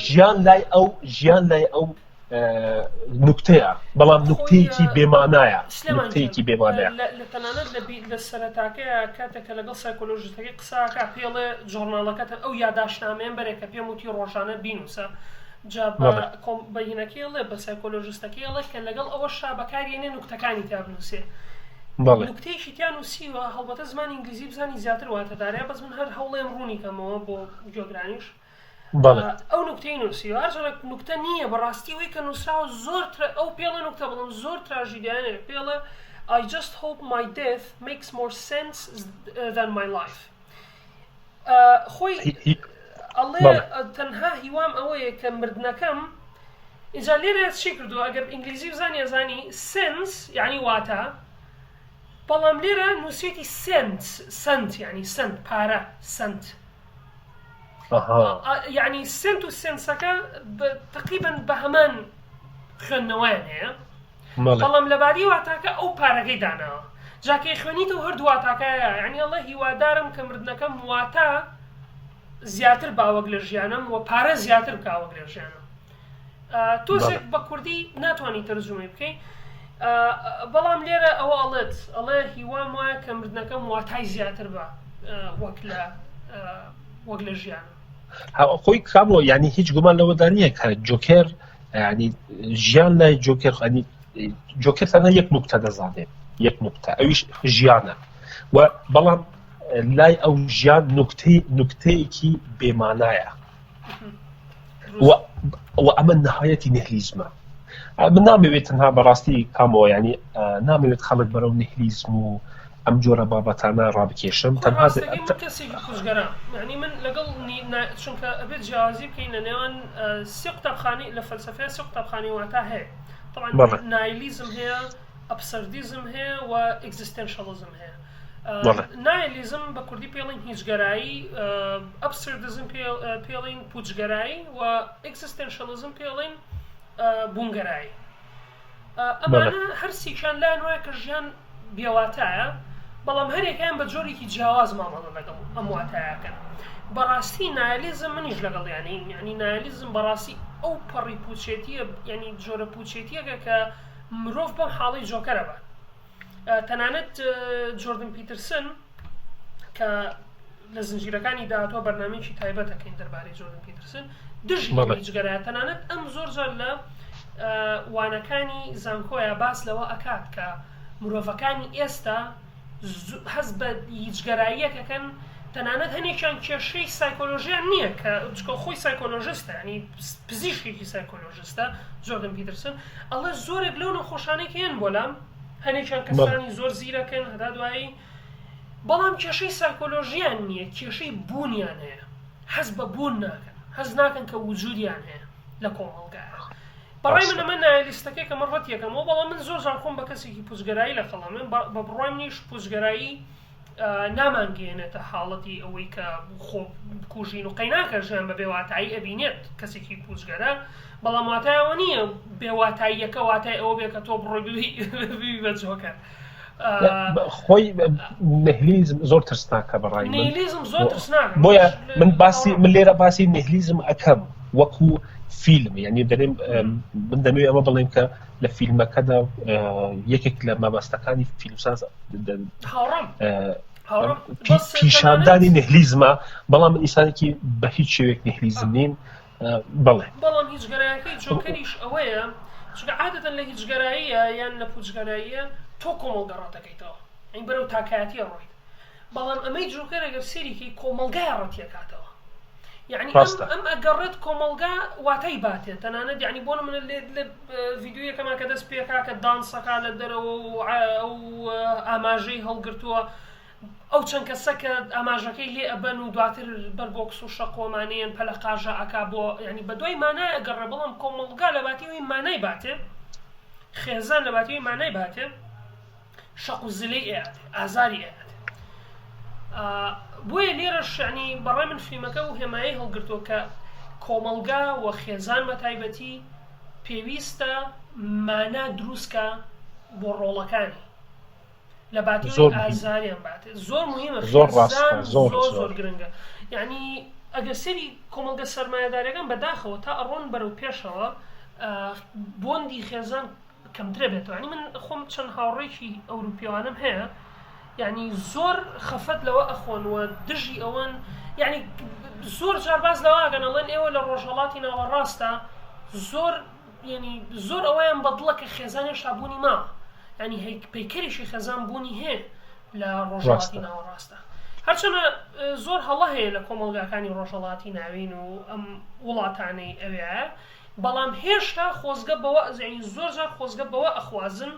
ژیان لای ئەو نوکتەیە بەڵام نوکتەیەکی بێمانایە نوکتەیەکی بێمانایە لە تەنانەت لە سەرەتاکەیە کاتێکە لەگەڵ سایکۆلۆژیستەکەی قساکە پێڵێ جۆرناڵەکەتە ئەو یاداشنامەیەن بەرێکە پێم وتی ڕۆژانە بینوسە جا بەینەکەیڵێ بە سایکۆلۆژیستەکەیڵێ کە لەگەڵ ئەوە شابەکارێنێ نوکتەکانی تا بنووسێ نوکتەیەکی تیان نووسیوە هەڵبەتە زمانی ئینگلیزی بزانی زیاتر واتەدارەیە بەس من هەر هەوڵێم ڕوونی کەمەوە بۆ گوێگرانیش ئەو نوکتەی نووسیوە هەرچەندە نوکتە نییە بەڕاستی ئەوەی کە نووسراوە زۆر ئەو پێڵە نوکتە بڵم زۆر تراژیدیانێ پێڵە I just hope my death makes more sense than my life خۆی ئەڵێ تەنها هیوام ئەوەیە کە مردنەکەم ئینجا لێرە چی کردو ئەگەر ئینگلیزی بزانی ئەزانی سنس یعنی واتە بەڵام لێرە نووسێتی سنت یعنی سنت پارە سنت یعنی سنت و سنسەکە تقریبا بە هەمان خوێندنەوەیان هەیە بەڵام لەباری واتاکە ئەو پارەکەی داناوە جاکەی خوێنیتەوە هەردوو واتاکەیە یعنی ئەڵێ هیوادارم کە مردنەکەم واتە زیاتر باوەک لە ژیانم و پارە زیاتر باوەک لە ژیانم تۆزێک بە کوردی ناتوانانی تەرجمەی بکەی بەڵام لێرە ئەوە ئەڵێ هیوام وایە کە مردنەکەم واتای زیاتر بە وەک لە ژیانم خۆی کامەوە ینی هیچ گومان لەوەدا نییە کە جۆکەر ینی ژیان لای جۆکەر جۆکەر تەنها 1 نوکتە دەزانێت 1 نوکتە ئەویش ژیانە و بەڵام لای ئەو ژیان نوکتەیەکی بێمانایە و ئەمە نەهایەتی نهلیزمە من نامەوێت تەنها بەڕاستی کامەوە ینی نامەوێت خەڵک بەرەو نهلیزم و ئەم جۆرە بابەتانە ڕابکێشم تەنها کەسێکی خوشگەرە یعنی من لەگەڵ چونکە ئەبێت جیازی بکەین لە نێوان 3 قوتابخانەی لە فەلسەفەیە 3 قوتابخانەی واتە هەیە طبعا نایلیزم هەیە ئەبسەردیزم هەیە و ئێگزیستێنشەڵیزم هەیە نایلیزم بە کوردی پێڵین هیچگەرایی ئەبسەردیزم پێڵین پوچگەرایی و ئێگزیستێنشەڵیزم پێڵین بوونگەرایی ئەمانە هەرسیشان لایەن وایە کە ژیان بێواتایە بەڵام هەرێکیان بە جۆرێکی جیاواز مامەڵە لەگەڵ ئەم واتایەکەن. بەڕاستی نایلیزم منیش لەگەڵ ینی نایلیزم بەڕاستی ئەو پەڕی پوچێتیە ینی جۆرە پوچێتیەکە کە مرۆڤ بەم حاڵی جۆکەرە بە. تەنانەت جۆردن پیترسن کە لە زنجیرەکانی داهاتوە بەرنامەیەکی تایبەتەکەین دەربارەی جۆردن پیترسن دژی هیچگەرایە. تەنانەت ئەم زۆرجار لە وانەکانی زانکۆیە باس لەوە ئەکات کە مرۆڤەکانی ئێستا هەست بە هیچگەراییەکەکەن، تەنانەت هەنێکیان کێشەی سایکۆلۆژیان نییە کە خۆی سایکۆلۆژیستە، ینی پزیشکێکی سایکۆلۆژیستە جۆردن پیترسن ئەڵێ زۆرێک لەو نەخۆشانەی هەیەن بۆلام، هەنێکیان کەسانی زۆر زیرەکەن هەتا دوایی، بەڵام کێشەی سایکۆلۆژیان نییە، کێشەی بوونیان هەیە، هەست بە بوون ناکەن، هەست ناکەن کە وجودیان هەیە لە کۆمەڵگایە. بەڕای من ئەمە نایلیستەکەی کە من ڕەت یەکەمەوە، بەڵام من زۆر جار خۆم بە کەسێکی پوچگەرایی لە خەڵامن بە بڕای منیش پوچگەرایی نامانگەێنێتە حاڵەتی ئەوەی کە خۆ بکوژین و قەیناکە ژیان بە بێواتایی ئەبینێت کەسێکی پوچگەرە، بەڵام واتایەوە نییە بێواتاییەکە واتای ئەوە بێ کە تۆ بڕۆی بە جۆکە. خۆی نهلیزم زۆر ترسناکە بەڕای من. نهلیزم زۆر ترسناکە. بۆیە من لێرە باسی نهلیزم ئەەکەم وەکو فیلم، یعنی دەرێم من دەمەوێت ئەمە بڵێم کە لە فیلمەکەدا یەکێک لە مەبەستەکانی فیلمساز پیشاندانی نهلیزمە، بەڵام من ئینسانێکی بە هیچ شێوەیەک نهلیزم نین. بەڵێ بەڵام هیچگەراییەکەی جۆکەریش ئەوەیە چونکە عادەتەن لە هیچگەراییە یان لە پوچگەراییە تۆ کۆمەڵگە ڕاتەکەیتەوە، ئەین بەرەو تاکایەتیە ڕۆیت، بەڵام ئەمەی جۆکەر ئەگەر سێریکەی کۆمەڵگای ڕەتیەکاتەوە، یعنی ئەم ئەگەڕێت کۆمەڵگا واتای باتێت. تەنانەت یعنی بۆ من لە ڤیدیۆیەکەمان کە دەست پێکا کە دانسەکە لە دەرەوە ئەو ئاماژەی هەڵگرتووە، ئەو چەند کەسە کە ئاماژەکەی لێ ئەبەن و دواتر بەربۆکس و شەقۆمانەیەن پەلە قاژە ئەکا بۆ ینی بە دوای مانای ئەگەڕێ، بەڵام کۆمەڵگا لە باتیەوەی مانای باتێ، خێزان لە باتیەوەی مانای باتێ، شەق و زلەی ئێاتێ، ئازاری ئێاتێ. بۆیە لێرەش ینی بەڕای من فیلمەکە و هێمایی هەڵگرتووە کە کۆمەڵگا و خێزان بە تایبەتی پێویستە مانا دروستکە بۆ ڕۆڵەکانی لە باتیەوەی ئازاریان باتێ. زۆر مهمە، خێزان زۆر گرنگە. یعنی ئەگەر سەری کۆمەڵگە سەرمایەداریەکان بەداخەوە تا ئەڕۆن بەرەو پێشەوە بۆندی خێزان کەمترە بێتەوە. ینی من خۆم چەند هاوڕێکی ئەوروپیەوانم هەیە، یعنی زۆر خەفەت لەوە ئەخۆنوە دژی ئەوەن، یعنی زۆر جار باز لەواگەن ئەڵێن ئێوە لە ڕۆژهەڵاتی ناوەڕاستە زۆر ئەوەیان بەدڵە کە خێزان هێشتا بوونی ماوە، ینی پەیکەریشی خێزان بوونی هەیە لە ڕۆژهەڵاتی ناوەڕاستە. هەرچەنە زۆر هەڵە هەیە لە کۆمەڵگاکانی ڕۆژهەڵاتی ناوین و ئەم وڵاتانەی ئەوەیە، بەڵام هێشتا خۆزگە بەوە زۆر جار خۆزگە بەوە ئەخوازن.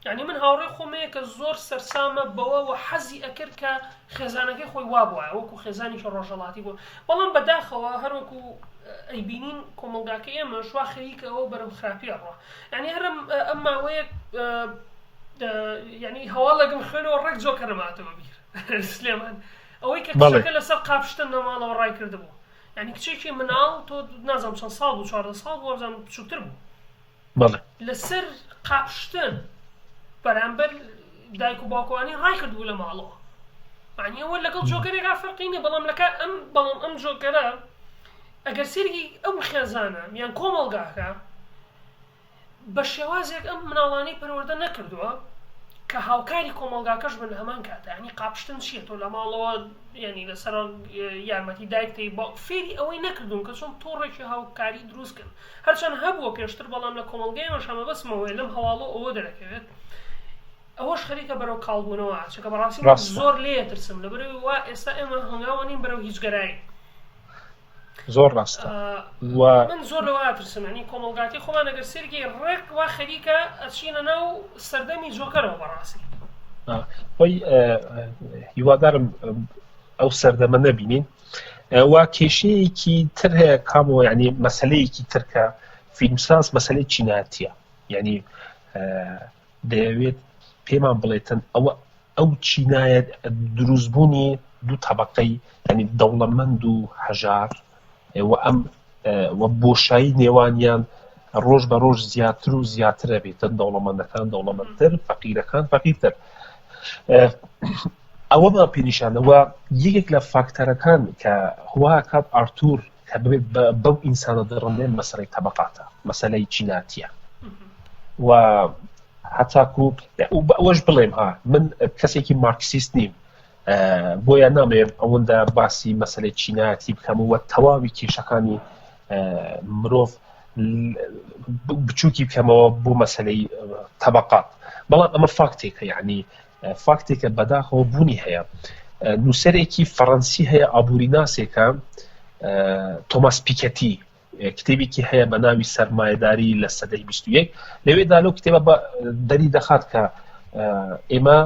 یعنی من هاوڕێ خۆمەیە کە زۆر سەرسامە بەوە و حەزی ئەکرد کە خێزانەکەی خۆی وابووە وەکو خێزانیش ڕۆژهەڵاتی بوو، بەڵام بەداخەوە هەروەکو ئەیبینین کۆمەڵگاکە ئێمە شوا خەریکە ئەوە بەرەو خراپی ئەڕۆ. یعنی هەر ئەم ماوەیە یعنی هەواڵەگەم خوێنەوە ڕێک جۆکەرەماتەوە بیر سلێمان ئەوەی کە کچەکە لەسەر قاپشتن نەماڵەوە ڕای کردبوو، یعنی کچێکی مناڵ تۆ نازانم چەند ساڵ بوو 14 ساڵ بوو وەزانم بچووکتر بوو لەسەر قاپشتن بەرامبەر دایک و باوکوانی ڕای کردبوو لە ماڵەوە. یعنی ئەوە لەگەڵ جۆکەرێکا فەرقی نییە، بەڵام ئەم جۆکەرە ئەگەر سێرکی ئەم خێزانە یان کۆمەڵگاکە بە شێوازێک ئەم مناڵانەی پەروەردە نەکردووە کە هاوکاری کۆمەڵگاکەش بن هەمان کاتە، ینی قاپشتن چییە تۆ لە ماڵەوە ینی لەسەر یارمەتی دایکتەی باوک فێری ئەوەی نەکردوون کە چۆن تۆڕێکی هاوکاری دروستکن، هەرچەند هەبووە پێشتر، بەڵام لە کۆمەڵگای مەشەمە بەسمەوەی لەم هەواڵە ئەوە دەرەکەوێت ئەوەش خەریکە بەرەو کاڵبوونەوە چکە بەڕاستی زۆر لێ ترسم لەبەرەوەی وا ئێستا ئێمە هەنگاوە نین بەرەو هیچگەرایی. زۆر ڕاستە من زۆر لەوە ترسم، ینی کۆمەڵگاتی خۆمان ئەگەر سێرکی ڕێک وا خەریکە ئەچینە ناو سەردەمی جۆکەرەوە بەڕاستی. خۆی هیوادارم ئەو سەردەمە نەبینین. وا کێشەیەکی تر هەیە کامەوە، ینی مەسەلەیەکی تر کە فیلمساز مەسەلەی چینایەتیە، ینی دەیەوێت پێمان بڵێتن ئەو چینایەت دروستبوونی دوو تەبەقەی، ینی دەوڵەمەند و هەژار و بۆشایی نێوانیان ڕۆژ بە ڕۆژ زیاتر و زیاترە بێتن، دەوڵەمەندەکان دەوڵەمەندتر، فەقیرەکان فەقیرتر. ئەوەمان پێنیشانەوە یەکێک لە فاکتەرەکان کە هواکات ئارتور کە ببێت بەو ئینسانە دڕندێن مەسەلەی تەبەقاتە مەسەلەی چیناتیە و هەتاکو ئەوەش بڵێم ها من کەسێکی مارکسیست نیم بۆیان نامێن ئەوەندە باسی مەسەلەی چیناتی بکەمەوە تەواوی کێشەکانی مرۆڤ بچووکی بکەمەوە بۆ مەسەلەی تەبەقات بەڵام ئەمە فاکتێکە یعنی فاکتێکە بەداخەوە بوونی هەیە نووسەرێکی فەڕەنسی هەیە ئابووریناسێکە تۆماس پیکەتی کتێبێکی هەیە بە ناوی سەرمایەداری لە سەدەی 21 لەوێدا لەو کتێبە دەری دەخات کە ئێمە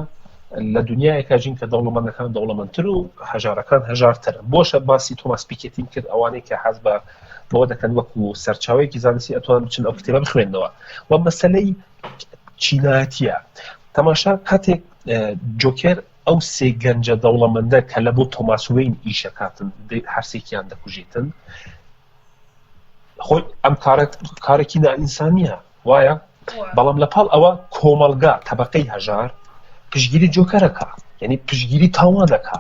لە دنیایەکە ژین کە دەوڵەمەندەکان دەوڵەمەندتر و هەژارەکان هەژارتر بۆشە باسی تۆماس پیکەتیم کرد ئەوانەی کە حەز بە بۆ دەکەن وەکو سەرچاوەیەکی زانستی ئەتوان بچن ئەو کتێبە بخوێنەوە و مەسەلەی چینایەتیە تەماشا کاتێک جۆکێر ئەو سێ گەنجە دەوڵەمەندە کە لە بۆ تۆماس وین ئیشەکاتن هەرسێکیان دەکوژێتن خۆی ئەم کارێکی نائینسانیە وایە بەڵام لەپاڵ ئەوە کۆمەڵگا تەبەقەی هەژار پشگیری جۆکەرەکە یعنی پشگیری تاوانەکە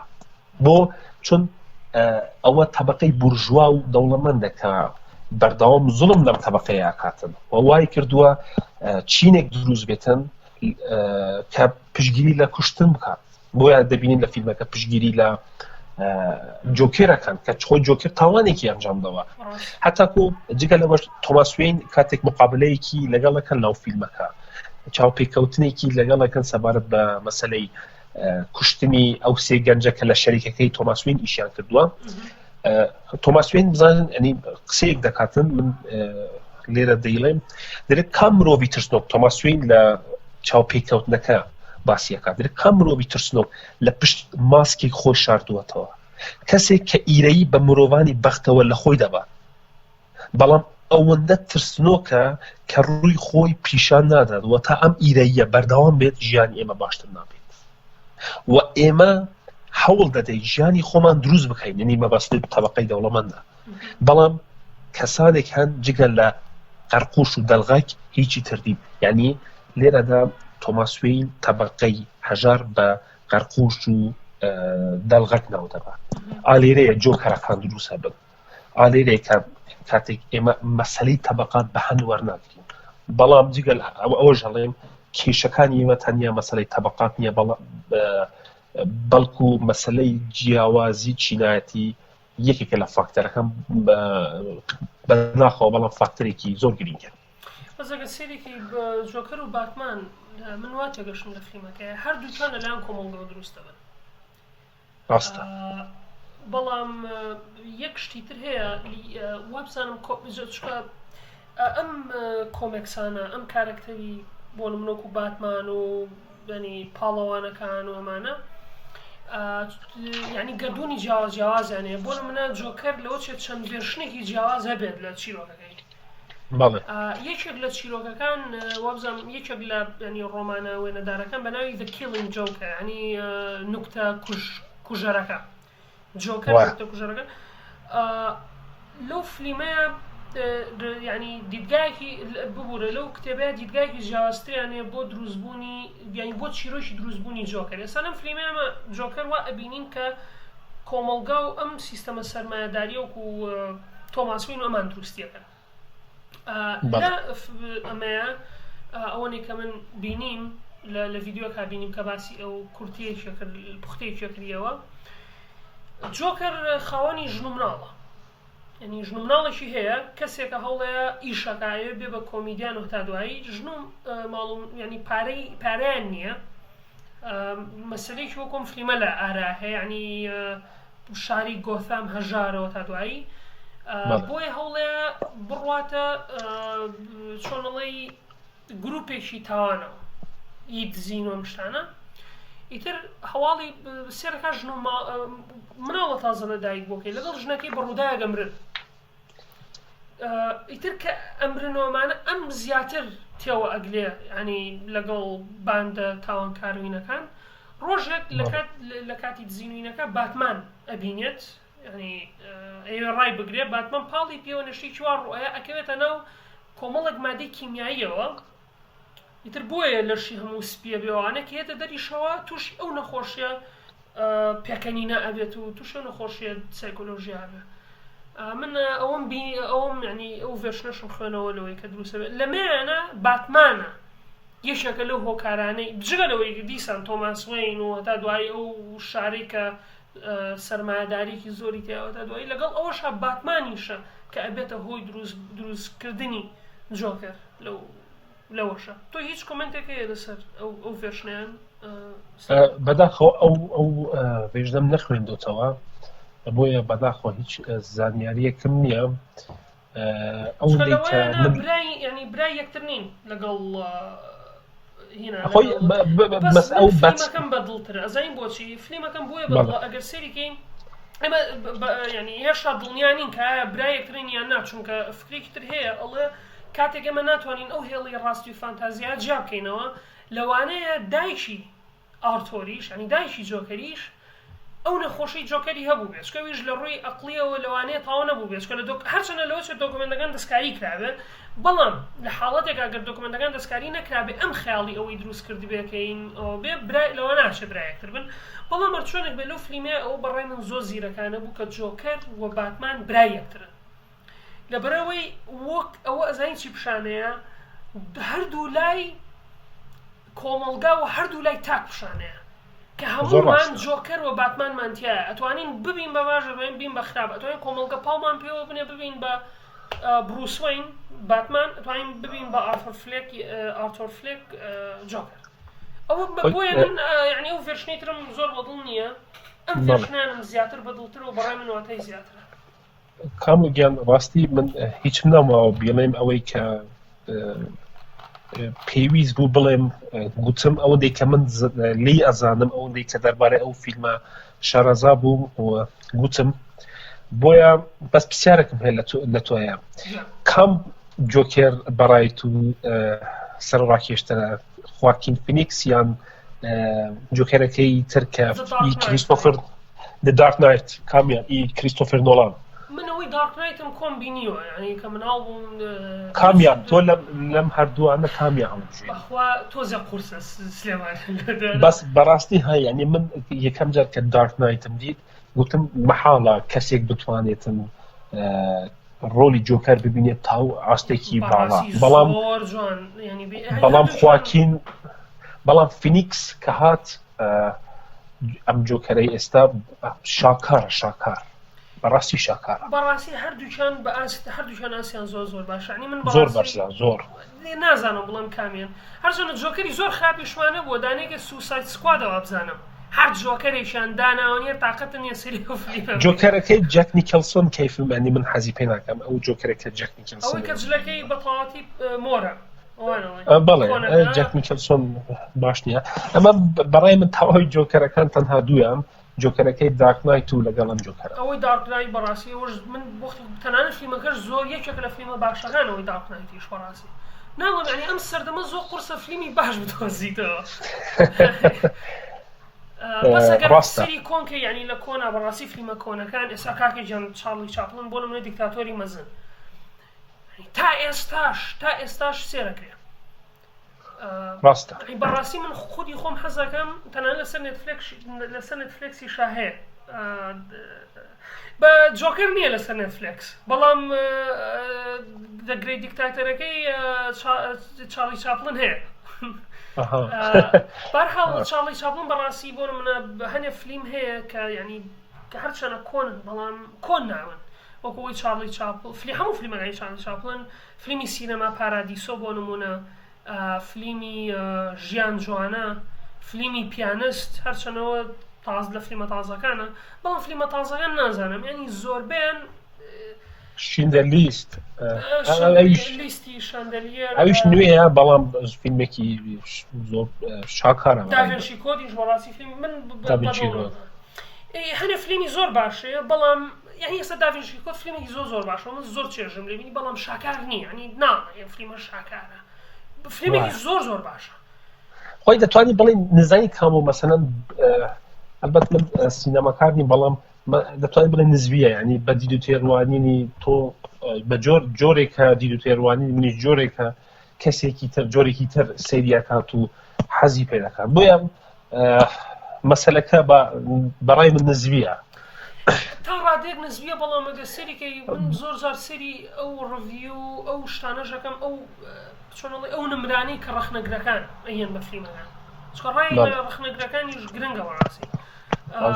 بۆ چون ئەوە تەبەقەی بورژوا و دەوڵەمەندەکە بەردەوام زوڵم لەم تەبەقەیە کاتن و وای کردووە چینێک دروست بێتن کە پشگیری لە کوشتن بکات بۆیان دەبینین لە فیلمەکە پشگیری لە جۆکێرەکان کە خۆی جۆکر تاوانێکی ئەنجامدەوە هەتاکو جگە لەوەش تۆماس وین کاتێک مقابلەیەکی لەگەڵەکەن ناو فیلمەکە چاوپێکەوتنێکی لەگەڵەکەن سەبارەت بە مەسەلەی کوشتنی ئەو سێ گەنجە کە لە شەریکەکەی تۆماس وین ئیشیان کردووە تۆماس وین بزانن ئەنی قسەیەک دەکاتن من لێرە دەیڵێم دەرێت کام مرۆڤی ترسنۆک تۆماس وین لە چاوپێکەوتنەکە باسیەکات دەرێت کام مرۆڤی ترسنۆک لە پشت ماسکێک خۆی شاردووەتەوە کەسێک کە ئیرەیی بە مرۆڤانی بەختەوە لە خۆی دەبات بەڵام ئەوەندە ترسنۆکە کە ڕووی خۆی پیشان نادات و تا ئەم ئیرەیە بەردەوام بێت ژیانی ئێمە باشتر نابێت و ئێمە هەوڵ دەدەین ژیانی خۆمان دروست بکەین یعنی مەبەستی تەبەقەی دەوڵەمەندە بەڵام کەسانێک هەن جگە لە قەرقوش و دەڵغەک هیچی تردیم یعنی لێرەدا تۆماس وین تەبەقەی هەژار بە قەرقوش و دەڵغەک ناو دەبات ئالێرەیە جۆکەرەکان دروستە بن ئالێرەیە کە کاتێک ئێمە مەسەلەی تەبەقات بە هەند وەرناگرین بەڵام جگەل ئەوە ژەڵێم کێشەکانی ئێمە تەنیا مەسەلەی تەبەقات نییە بەڵکو مەسەلەی جیاوازی چینایەتی یەکێکە لە فاکتەرەکان بەناخەوە بەڵام فاکتەرێکی زۆر گرینگە بەزەگە سێرێکی جۆکەر و باتمان من وا تێگەشتم لە فیلمەکە هەردووکان لەلایەن کۆمەڵگەوە دروستە بن ڕاستە بەڵام یەک شتی تر هەیە وابزانم ئەم کۆمێکسانە ئەم کارکتەری بۆ نمونەک و باتمان و ینی پاڵەوانەکان و ئەمانە ینی گەردوونی جیاوازیانەیە بۆ نمونە جۆکەر لەوە چێت چەند وێرشنێکی جیاواز هەبێت لە چیرۆکەکەی یەکێک لە چیرۆکەکان وابزانم یەکێک لە ینی ڕۆمانە وێنەدارەکان بە ناوی The Killing Joke ینی نوکتە کوژەرەکە جۆکەر کوژەرەکە لەو فلیمەیە ینی دیدگایەکی ببوورە لەو کتێبەیە دیدگایەکی جیاوازتریانەیە بۆ دروستبوونی یعنی بۆ چیرۆکی دروستبوونی جۆکەر ئێستا لەم فلیمەیە جۆکەر وا ئەبینین کە کۆمەڵگا و ئەم سیستەمە سەرمایەداریە وەکو تۆماس وین و ئەمان دروستیەکەن ئەمەیە ئەوەنێ کە من بینیم لە ڤیددیۆکە بینیم کە باسی ئەو کورتەیەکی پوختەیەکی کردیەوە جۆکەر خاوەنی ژن و مناڵە ینی ژن و مناڵێکی هەیە کەسێکە هەوڵەیە ئیشەکایە بێ بە کۆمیدیان و تا دوایی ژن و ماڵ ینی پارەیان نییە مەسلەیەکی وەکۆم فلیمە لە ئارا هەیە ینی شاری گۆثام هەژارەوە تا دوایی بۆیە هەوڵەیە بڕواتە چۆنەڵی گروپێکی تاوانەوە ئیدزین و شتانە ئیتر هەواڵی سێرەکە ژن و مناڵە تازە لەدایک بۆکەی لەگەڵ ژنەکەی بەڕوودایە گەمرن ئیتر کە ئەمرنەوەمانە ئەم زیاتر تێوە ئەگلێ ینی لەگەڵ باندە تاوانکاروینەکان ڕۆژێک لە کاتی دزینوینەکە باتمان ئەبینێت ینی ئەوێ ڕای بگرێت باتمان پاڵی پێوە نەشتی چوار ڕۆیە ئەکەوێتە ناو کۆمەڵێک مادەی کیمیاییەوە ئیتر بۆیە لەشی هەموو سپیە بێوانە کە هێتە دەریشەوە تووشی ئەو نەخۆشیە پێکەنینە ئەبێت و تووشە نەخۆشیە سایکۆلۆژیا بێت. من ئەوم ینی ئەو ڤێرشنەشم خوێنەوە لەوەی کە دروستە بێت لەمێنە باتمانە یەکێکە لەو هۆکارانەی جگە لەوەی دیسان تۆماس وین و تا دوای ئەو شارەی کە سەرمایه‌داریکی زۆری تیاوە تا دوایی لەگەڵ ئەوەشە باتمانیشە کە ئەبێتە هۆی دروستکردنی جۆکەر لەوەشە. تۆ هیچ کۆمنتێکەیە لەسەر ئەو ڤێرشنیان؟ بەداخەوە ئەو ڤێژنەم نەخوێندوتەوە بۆیە بەداخەوە هیچ زانیاریەکم نییە. ینی برای یەکتر نین لەگەڵ فیلمەکەم بەدڵترە ئەزانین بۆچی فیلمەکەم بۆیە ئەگەر سێریکەین ئەمە ینی هێشتا دڵنیانین کە برای یەکترین یان نا چونکە فکرێکی تر هەیە ئەڵێ کاتێک ئەمە ناتوانین ئەو هێڵی ڕاستی و فانتازیا جیا بکەینەوە لەوانەیە دایشی ئارتۆریش ینی دایشی جۆکەریش ئەو نەخۆشی جۆکەری هەبوو بێت چکەویش لە ڕووی ئەقلیەوە لەوانەیە تاوا نەبوو بێت کە هەرچەنە لەوە چێت دۆکمنتەکان دەستکاری کرابێت بەڵام لە حاڵەتێکا گەر دۆکمنتەکان دەستکاری نەکرابێت ئەم خیاڵی ئەوەی دروست کردی بێکەین بێ لەوە ناچێت برایەکتر بن بەڵام هەرچۆنێک بێت لەو فیلمێ ئەو بەڕای من زۆر زیرەکانە بوو کە جۆکەر و باتمان برای یەکترن لەبەرەوەی وەک ئەوە ئەزانین چی پیشانەیە هەردوو لای کۆمەڵگا و هەردوو لای تاک پیشانەیە کە هەموومان جۆکەر و باتمانمانتیایە ئەتوانین ببین بە باشە بین بە خراپ ئەتوانین کۆمەڵگە پاڵمان پێوە بنێ ببین بە بروس وین باتمان ئەتوانین ببین بە ئارتۆر فلێک جۆکەر. ئەوە بۆیە من یعنی ئەو ڤێرشنەی ترم زۆر بەدڵ نییە ئەم ڤێرشنانم زیاتر بەدڵتر و بەڕای من واتای زیاترە. کامگیان ڕاستی من هیچم ناماوە بڵێم ئەوەی کە پێویست بوو بڵێم گوتم ئەوەندەی کە من لی ئەزانم ئەوەندەی کە دەربارەی ئەو فیلمە شارەزا بووم و گوتم بۆیە بەس پرسیارێکم هەیە لە تۆیە کام جۆکێر بەڕایت و سەرڕاکێشترە خواکین فینیکس یان جۆکێرەکەی تر کە کریستۆفر The Dark Knight کامیان کریستۆفر نۆلان؟ من ئەوەی دارک نایتم کۆم بینیوە ینی کە مناڵ بووم کامیان تۆ لەم هەردووانە کامیان بەخوا تۆزە قورسە سلێمان بەس بەڕاستی هەیە ینی من یەکەم جار کە دارک نایتم دیت گوتم مەحاڵە کەسێک بتوانێتن ڕۆلی جۆکەر ببینێت تاو ئاستێکی باڵا بەڵام فینیکس کە هات ئەم جۆکەرەی ئێستا شاکار بەڕاستی شاکار بەڕاستی هەردووچان بە هەردووچان ئاسیان زۆر باشە من زۆر بەرزە زۆر نازانم بڵم کامیان هەرچەنە جۆکەری زۆر خراپیشمانە بۆ دانێکە سوسایت سکوادەوە بزانم هەر جۆکەرێکیان داناوەنیە تااقەتە نیە سەری ئەو فلیمە جۆکەرەکەی جەک نیکلسۆن کەیفمانی من حەزی پێ ناکەم ئەو جۆکەرێکە جەک نیکلسۆن ئەوەی کە جلەکەی بە تەواوەتی مۆرە بەڵێ جەک نیکلسۆن باش نییە ئەمە بەڕای من تەواوی جۆکەرەکان تەنها دوویان جۆکەرەکەی دارک نایت و لەگەڵم جۆکەرە ئەوەی دارک نایت بەڕاستی من تەنانەت فیلمەکەش زۆر یەکێک لە فیلمە باشەکان ئەوەی دارک نایتیش بەڕاستی ناڵم ینی ئەم سەردەمە زۆر قورسە فیلمی باش بدۆزیتەوە بەس ئەگەر سەری کۆنکە ینی لە کۆنا بەڕاستی فیلمە کۆنەکان ئێستا کاکی جان چارلی چاپلن بۆ نمونە دیکتاتۆری مەزن تا ئێستاش سێرەکرێ ڕاستە بەڕاستی من خودی خۆم حەزەکەم تەنانەت لەسەر نێتفلێکسی شاهەیە بە جۆکەر نییە لەسەر نێتفلێکس بەڵام دەگرێت دیکتاتۆرەکەی چارلی چاپلن هەیە بەرحاڵ چارلی چاپلن بەڕاستی بۆ منە هەنێ فیلم هەیە کە ینی کە هەرچەنە کۆنن بەڵام کۆن ناون وەکەوەی چارلی چاپل هەموو فیلمەکانی چارلی چاپلن فیلمی سینەما پارادیسۆ بۆ نمونە فیلمی ژیان جوانە فیلمی پیانست هەرچەنەوە لە فیلمە تازەکانە بەڵام فیلمە تازەکان نازانم ینی زۆربیان شیندەر لیست لیستی شاندەلیەر ئەویش نوێیە بەڵام فیلمێکی زۆر شاکارە داڤینچی کۆدیش بەڕاستی فیلم من هەنێ فیلمی زۆر باشەیە بەڵام یعنی ئێستا داڤینچی کۆد فیلمێکی زۆر باشە من زۆر چێژم لێ بینی بەڵام شاکار نییە ینی نا فیلمە شاکارە فیلمێکی زۆر باشە خۆی دەتوانی بڵێ نزانی کام و مەسەلەن ئەلبەت من سینەماکارنی بەڵام دەتوانین بڵێ نزویە ینی بە دید و تێڕوانینی تۆ بە جۆرێکە دید و تێڕوانی منیش جۆرێکە کەسێکی تر جۆرێکی تر سریاکات و حەزی پێ دەکات بۆیە مەسەلەکە بەڕای من نزویە تا ڕادێک نزبیە بەڵام ئەگە سەریکەی من زۆر جار سەری ئەو ڕڤیو ئەو شتانەژەکەم ئەو چۆنڵی ئەو نمرانەی کە ڕەخنەگرەکان ئەیەن بە فیلمەکان چکە ڕای ڕەخنەگرەکانیش گرنگە بەڕاستی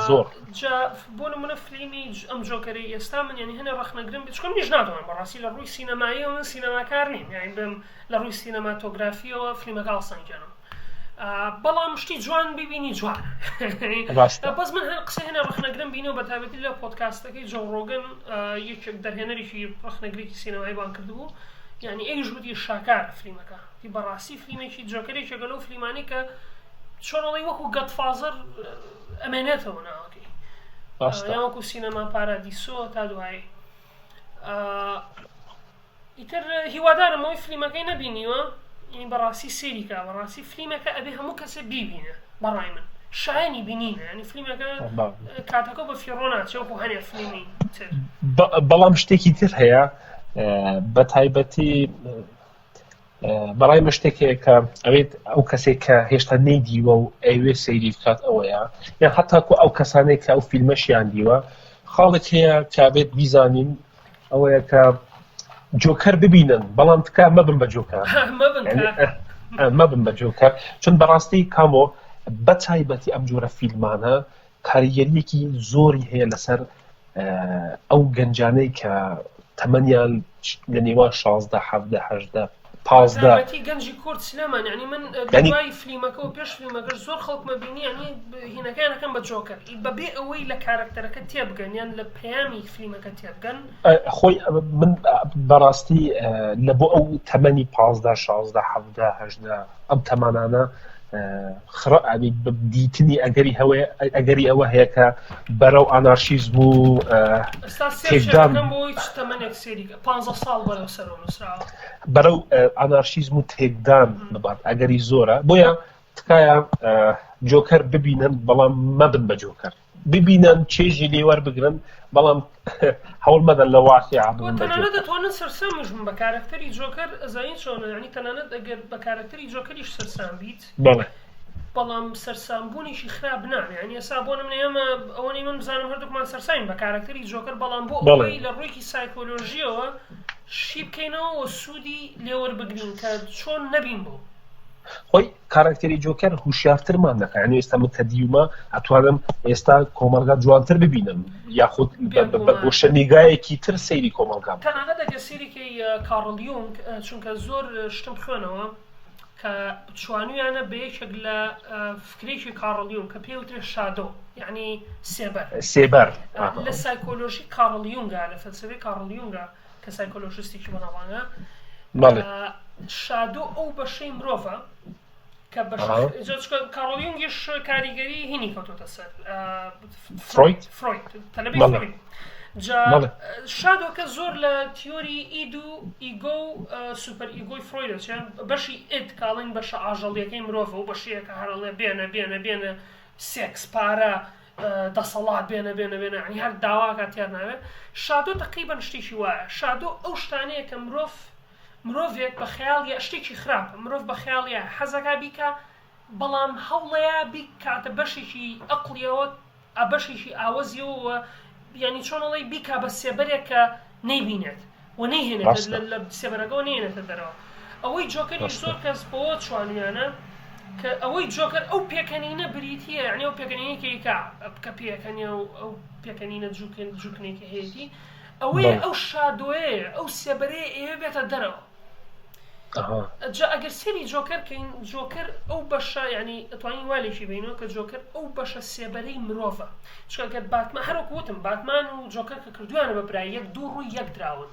زۆر جا بۆ نمونە فیلمی ئەم جۆکەرەی ئێستا من یعنی هەنە ڕەخنەگرم بێت چکەم نیش ناتوانم بەڕاستی لە ڕووی سینەماییەوە من سینەماکار نیم یعنی بم لە ڕووی سینەماتۆگرافیەوە فیلمەکە هەڵسەنگێنم بەڵام شتی جوان ببینی جوان بەس من قسە هێنە ڕەخنەگرم بینەوە بە تایبەتی لە پۆدکاستەکەی جۆ ڕۆگن یەکێک دەرهێنەرێکی ڕەخنەگرێکی سینەمایی بان کردبوو یعنی ئەویش گوتی شاکار فیلمەکە دی بەڕاستی فیلمێکی جۆکەرێکێکە لەو فیلمانی کە چۆنەڵی وەکو گەدفازر ئەمێنێتەوە ناوەکەی یاوەکو سینەما پارادیسۆ تا دوایی ئیتر هیوادارم ئەوەی فیلمەکەی نەبینیوە این بەڕاستی سێریکە بەڕاستی فیلمەکە ئەبێ هەموو کەسێ بیبینە بەڕای من شایانی بینینە ینی فیلمەکە کاتەکە بە فیڕۆ ناچێوەکو هەنێ فیلمی تر بەڵام شتێکی تر هەیە بە تایبەتی بەڕای من شتێکەیە کە ئەوێت ئەو کەسێک کە هێشتا نەیدیوە و ئەوێ سەیری بکات ئەوەیە یان هەتاکو ئەو کەسانێک کە ئەو فیلمەشیان دیوە خاڵێک هەیە کابێت بیزانین ئەوەیە کە جۆکەر ببینن بەڵام تکا مەبن بە جۆکەر مەبن بە جۆکەر چون بەڕاستی کامۆ بە تایبەتی ئەم جۆرە فیلمانە کاریگەریەکی زۆری هەیە لەسەر ئەو گەنجانەی کە تەمەنیان لە نێوان 16 17 18 15 گەنجی کورد سینەمان یعنی من دوای فیلمەکە و پێش فیلمەکەش زۆر خەڵکمە بینی یعنی هینەکانەکەم بە جۆکەر بەبێ ئەوەی لە کارکتەرەکە تێبگەن یان لە پەیامی فیلمەکە تێبگەن خۆی من بەڕاستی لە بۆ ئەو تەمەنی 15 16 17 18 ئەم تەمانانە خڕانی دیتنی ئەگەری ئەوە هەیە کە بەرەو ئانارشیزم و تێکدان بەرەو ئانارشیزم و تێکدان ببات ئەگەری زۆرە بۆیە تکایە جۆکەر ببینن بەڵام مەبن بە جۆکەر ببینن چێژی لێوەر بگرن بەڵام هەوڵ مەدەن لە واقعیا تەنانەت دەتوانن سەرسامش بن بە کارکتەری جۆکەر ئەزانین چۆنە یعنی تەنانەت ئەگەر بە کارکتەری جۆکەریش سەرسام بیت بەڵام سەرسامبوونیشی خراپ نان یعنی ئێستا بۆ نمونە ئێمە ئەوەی من بزانم هەردووکمان سەرساین بە کارکتەری جۆکەر بەڵام بۆ ئەوەی لە ڕوویکی سایکۆلۆژیەوە شی بکەینەوە و سوودی لێوەربگرین کە چۆن نەبین بۆ خۆی کارکتەری جۆکەر هوشیارترمان دەکات یعنی ئێستا من کە دیومە ئەتوانم ئێستا کۆمەڵگا جوانتر ببینم یاخود بۆ شەنیگایەکی تر سەیری کۆمەڵگام تەنانەت ئەگەر سەیریکەی کارڵ یونگ چونکە زۆر شتم خوێنەوە کە چوانویانە بە یەکێک لە فکرێکی کارڵ یونگ کە پێوترێ شادۆ یعنی سێبەر لە سایکۆلۆژی کارڵ یونگە لە فەلسەفەی کارڵ یونگە کە سایکۆلۆژیستێکی بەناوانە شادۆ ئەو بەشەی مرۆڤە کە کارڵ یونگیش کاریگەری هینی کەوتۆتە سەر فڕۆید تەلەبەی فڕۆید شادۆکە زۆر لە تیۆری ئید و ئیگۆ و سوپەر ئیگۆی فرۆیدە بەشی ئید کاڵین بەشە ئاژەڵیەکەی مرۆڤە و بەشەیەکە هەرڵێ بێنە سێکس پارە دەسەڵات بێنە ینی هەر داواکە تیار ناوێت شادۆ تەقریبەن شتێکی وایە شادۆ ئەو شتانەیە کە مرۆڤێک بە خەیاڵیە شتێکی خراپە مرۆڤ بە خەیاڵیە حەزەکە بیکە بەڵام هەوڵەیە بیکاتە بەشێکی ئەقڵیەوە بەشێکی ئاوەزیەوە یعنی چۆنەڵی بیکا بە سێبەرێک کە نەیبینێت و نەیهێنێت لە سێبەرەکەەوە نێنێتە دەرەوە ئەوەی جۆکەری زۆر کەس بۆ چوانویانە کە ئەوەی جۆکەر ئەو پێکەنینە بریتیە یعنی ئەو پێکەنینێکیکە بکە پێکەنی و ئەو پێکەنینە جوکنێکی هەیەی ئەوەیە ئەو شادۆەیە ئەو سێبەرەیە ئێوە بێتە دەرەوە ئەگەر سێری جۆکەرکەین جۆکەر ئەو بەشە ینی ئەتوانین والێکی بینەوە کە جۆکەر ئەو بەشە سێبەرەی مرۆڤە چکەگەر باتمان هەروەکو وتم باتمان و جۆکەر کە کردویانە بە برای یەک دوو ڕووی یەک دراون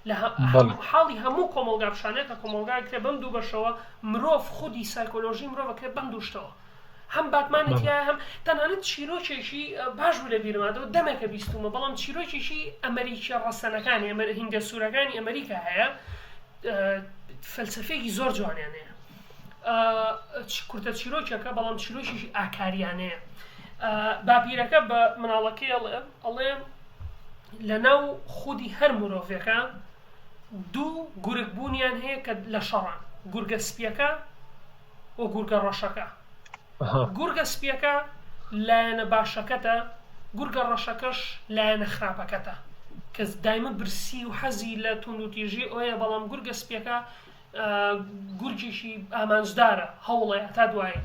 لە حاڵی هەموو کۆمەڵگا پیشانەیە کە کۆمەڵگای کرێ بەم دوو بەشەوە مرۆڤ خودی سایکۆلۆژی مرۆڤە کرێ بەم دووشتەوە هەم باتمانێتیایە هەم تەنانەت چیرۆکێکی باش بوو لە بیرمادەوە دەمێکە بیستومە بەڵام چیرۆکێکی ئەمریکی ڕەسەنەکانی هیندە سوورەکانی ئەمریکا هەیە فەلسەفەیەکی زۆر جوانیانەیە کورتە چیرۆکێکە بەڵام چیرۆکیشی ئاکاریانەیە باپیرەکە بە مناڵەکەی ئەڵێ لە ناو خودی هەر مرۆڤەکە دوو گورگبوونیان هەیە کە لە شەڕان گورگە سپیەکە و گورگە ڕەشەکە. گورگە سپیەکە لایەنە باشەکەتە، گورگە ڕەشەکەش لایەنە خراپەکەتە کە دایمە برسی و حەزی لە توندوتیژی ئەوەیە، بەڵام گورگە سپیەکە گورجیشی ئامانجدارە، هەوڵەیە تا دوایە.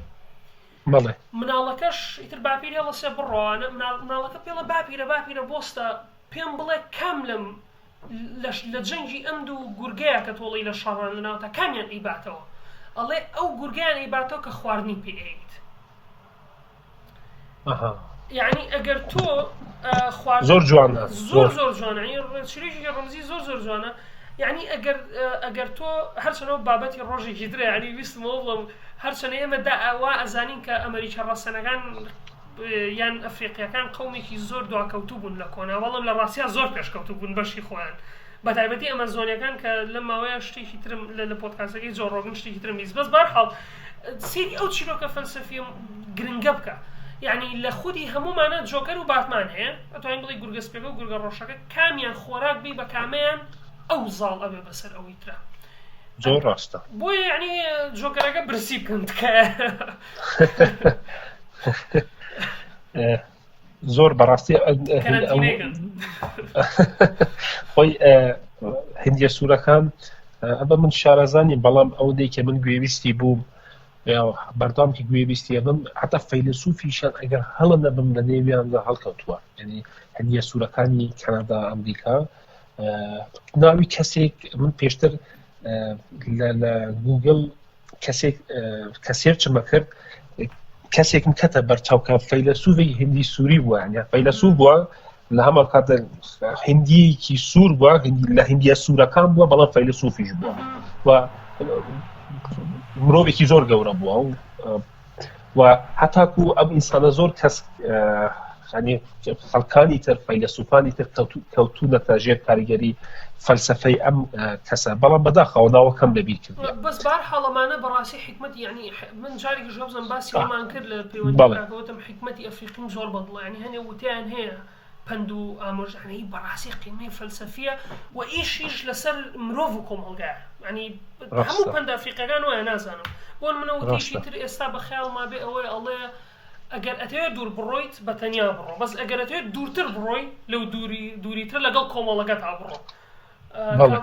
مناڵەکەش ئیتر باپیرە لە سێ بڕۆوانە، مناڵەکە پێڵە باپیرە بۆستە پێم بڵێ کام لە جەنگی ئەم دوو گورگەیە کە تۆڵی لە شەڕان لەناوتە کامیان ئەیباتەوە؟ ئەڵێ ئەو گورگیان ئەیباتەوە کە خواردنی پێیت. یعنی ئەگەر تۆ زۆر جوانە، زۆر جوانە، شیرێکی ڕەمزی زۆر جوانە. یعنی ئەگەر تۆ هەرچەنەوە بابەتی ڕۆژێکی درێ، یعنی ویستمەوە بڵم هەرچەنە ئێمە وا ئەزانین کە ئەمریکا ڕەسەنەکان یان ئەفریقیەکان قەومێکی زۆر دواکەوتوو بوون لە کۆنا، بەڵام لە ڕاستیا زۆر پێشکەوتوو بوون بەشی خۆیان، بە تایبەتی ئەمازۆنیەکان کە لەم ماوەیە شتێکی ترم لە پۆدکاستەکەی جۆ ڕۆگن شتێکی ترم بیست. بەس بەرحاڵ سێری ئەو چیرۆکە فەلسەفی گرنگە بکە. یعنی لە خودی هەمومانە جۆکەر و باتمان هەیە، ئەتوانین بڵێ گورگە سپیەکە و گورگە ڕۆشەکە کامیان خۆراک بی بە کامیان ئەو زاڵ ئەبێ بەسەر ئەوەی ترە. زۆر ڕاستە. بۆیە یعنی جۆکەرەکە برسی بکەن تکایە. زۆر بەڕاستی خۆی هندیە سوورەکان ئەبە من شارەزانی، بەڵام ئەو دەیکە من گوێویستی بووم بەردەوامکی گوێویستی بم، حتا فەیلسوفیشان ئەگەر هەڵە نەبم لە نێویاندا هەڵکەوتووە. ینی هندیە سوورەکانی کەنەدا ئەمریکا ناوی کەسێک من پێشتر لە گوگل کەسێرچمە کرد، کەسێکم کەتە بەرچاوکە فەیلسوفی هندی سووری بووە، یعنی فەیلسوف بووە لە هەمە کاتە هندیەکی سوور بووە، لە هندیە سوورەکان بووە، بەڵام فەیلسوفیش بووە و مرۆڤێکی زۆر گەورە بووە و هەتاکو ئەم ئینسانە زۆر کەس خەڵکانی تر فەیلسوفانی تر کەوتوونەتە ژێر کاریگەری فەلسەفەی ئەم کەسە، بەڵام بەداخەوە ناوەکەم لەبیر کردووە. بەس بەرحاڵەمانە بەڕاستی حکمەتی، یعنی من جارێکی ژۆبزم باسی ئەومان کرد لە پەیوەندیکەوتم حکمەتی ئەفریقیم زۆر بەدڵە، یعنی هەنێ وتیان هەیە پند و ئامۆژانەی بەڕاستی قیمەی فەلسەفیە و ئیشیش لەسەر مرۆڤ و کۆمەڵگایە. یعنی هەموو پند ئەفریقیەکان وایە نازانم، بۆ منە وتیشی تر ئێستا بەخەیاڵ ما بێ ئەوەی ئەڵێ ئەگەر ئەتەوێت دوور بڕۆیت بە تەنیا بڕۆ، بەس ئەگەر ئەتەوێت دوورتر بڕۆی لەو دووریتر لەگەڵ کۆمەڵەکە تا بڕۆ.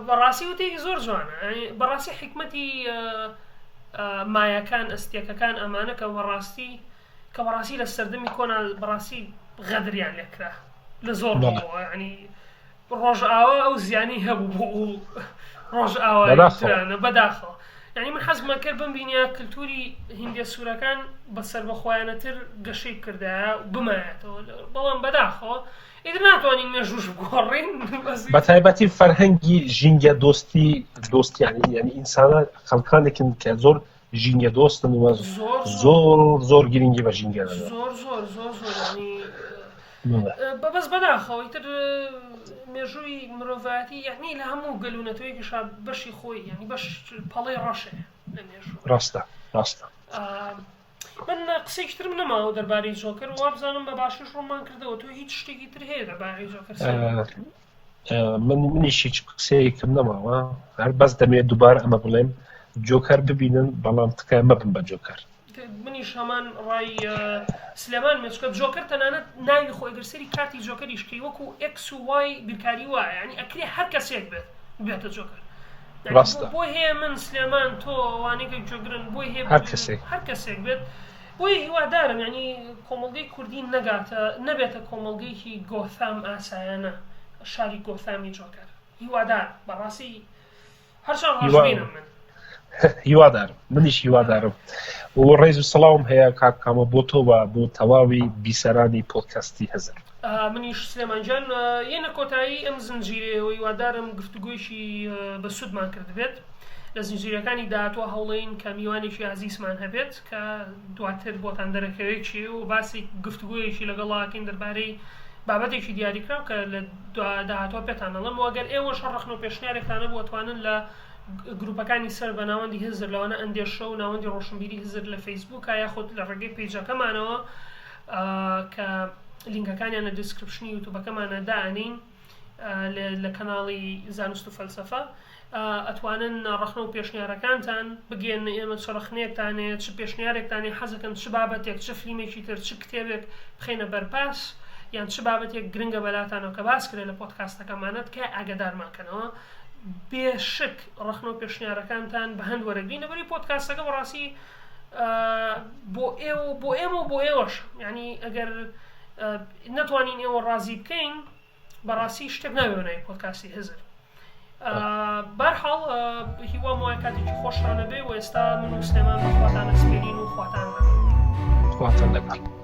بەڕاستی وتێکی زۆر جوانە، بەڕاستی حکمەتی مایەکان ئەستێکەکان ئەمانە کە بەڕاستی لە سەردەمی کۆنا بەڕاستی غەدریان لێکرا لە زۆر ڕۆ، ینی ڕۆژ ئاوا ئەو زیانی هەبوو بۆ ڕۆژ ئاوایانە بەداخەوە. یعنی من حەزمان کرد بمبینە کللتوری هندیە سوورەکان بەسەر بەخۆیانەتر گەشەی کردایە و بمایێتەوە، بەڵام بەداخەوە ئیتر ناتوانین مێژوش بگۆڕین. بە تایبەتی فەرهەنگی ژینگە دۆستیانی، یعنی ئینسانە خەڵکانێکن کە زۆر ژینگە دۆستن و زۆر گرنگی بە ژینگە بەس بەداخەوە ئیتر مێژووی مرۆڤایەتی یعنی لە هەموو گەلوونەتەوەیەکیش بەشی خۆی، یعنی بەش پەڵەی ڕەشێ لە مێژوو. ڕاستە. من قسەیەکی ترم نەماوە دەربارەی جۆکەر، و وابزانم بە باشیش ڕۆمان کردەوە. تۆ هیچ شتێکی تر هەیە دەربارەی جۆکەر؟ منیش هیچ قسەیەکم نەماوە، هەر بەس دەمێت دووبارە ئەمە بڵێم جۆکەر ببینن، بەڵام تکای مەبن بە جۆکەر. منیش هەمان ڕای سلێمان مێچکە جۆکەر تەنانەت ناوی خۆی گەرسەری کارتی جۆکەریشکەی وەکو ئێکس و وای بیرکاری وایە، یعنی ئەکرێ هەر کەسێک بێتە جۆکەر. بۆ هەیە من سلێمان تۆ وانێکە جۆگرن، بۆی هەیە هەر کەسێک بێت. بۆی هیوادارم یعنی کۆمەڵگەی کوردی نەبێتە کۆمەڵگەیەکی گۆثام ئاسایانە، شاری گۆثامی جۆکەر. هیوادار بەڕاستی هەرچەند ڕۆژبینم من هیوادارم، منیش هیوادارم. و ڕێز و سەڵاوم هەیە کاکامە بۆ تۆوە بۆ تەواوی بیسەرانی پۆدکاستی هەزر. منیش سلێمانجان یەنە کۆتایی ئەم زنجیرەوە هیوادارم گفتوگۆیشی بە سوودمان کرد بێت. لە زنجیرەکانی داهاتوە هەوڵەین کە میوانێکی عزیزمان هەبێت کە دواتر بۆتان دەرەکەوێت چی و باسی گفتوگۆیەکی لەگەڵاکەین دەربارەی بابەتێکی دیاریکراو کە لە داهاتوە پێتان دەڵێم. وەگەر ئێوەش ڕەخنە و پێشنیارێکتانە بۆتوانن لە گروپەکانی سەر بە ناوەندی هزر لەوانە ئەندێشە و ناوەندی ڕۆشنبیری هزر لە فەیسبووک یاخود لە ڕێگەی پیجەکەمانەوە کە لینکەکانیان لە دیسکریپشنی یوتیوبەکەمانە دانین لە کەناڵی زانست و فەلسەفە. ئەتوانن ڕخنە و پێشنیارەکانتان بگەێن ئێمە چ ڕخنەیەکتانێت چ پێشنیارێکتانی حەزەکەن چ بابەتێک چ فیلمێکی تر چ کتێبێک بخینە بەرپاس یان چ بابەتێک گرنگە بەلاتانەوە کە باس کرێت لە پۆدکاستەکەمانەت کە ئاگدارمانکەنەوە بێشک ڕخنە و پێشنیارەکانتان بە هەند وەرەگرین لەبەری پۆدکاستەکە بەڕاستی بۆ ئێمە و بۆ ئێوەش یعنی ئەگەر نەتوانین ئێوە ڕازی بکەین بەڕاستی شتێک ناوێنای پۆدکاستی هزر بەرحاڵ هیوام وایە کاتێکی خۆشتانە بێ و ئێستا من و سلێمان بەخواتانە سپێرین و خواتان لەگەڵ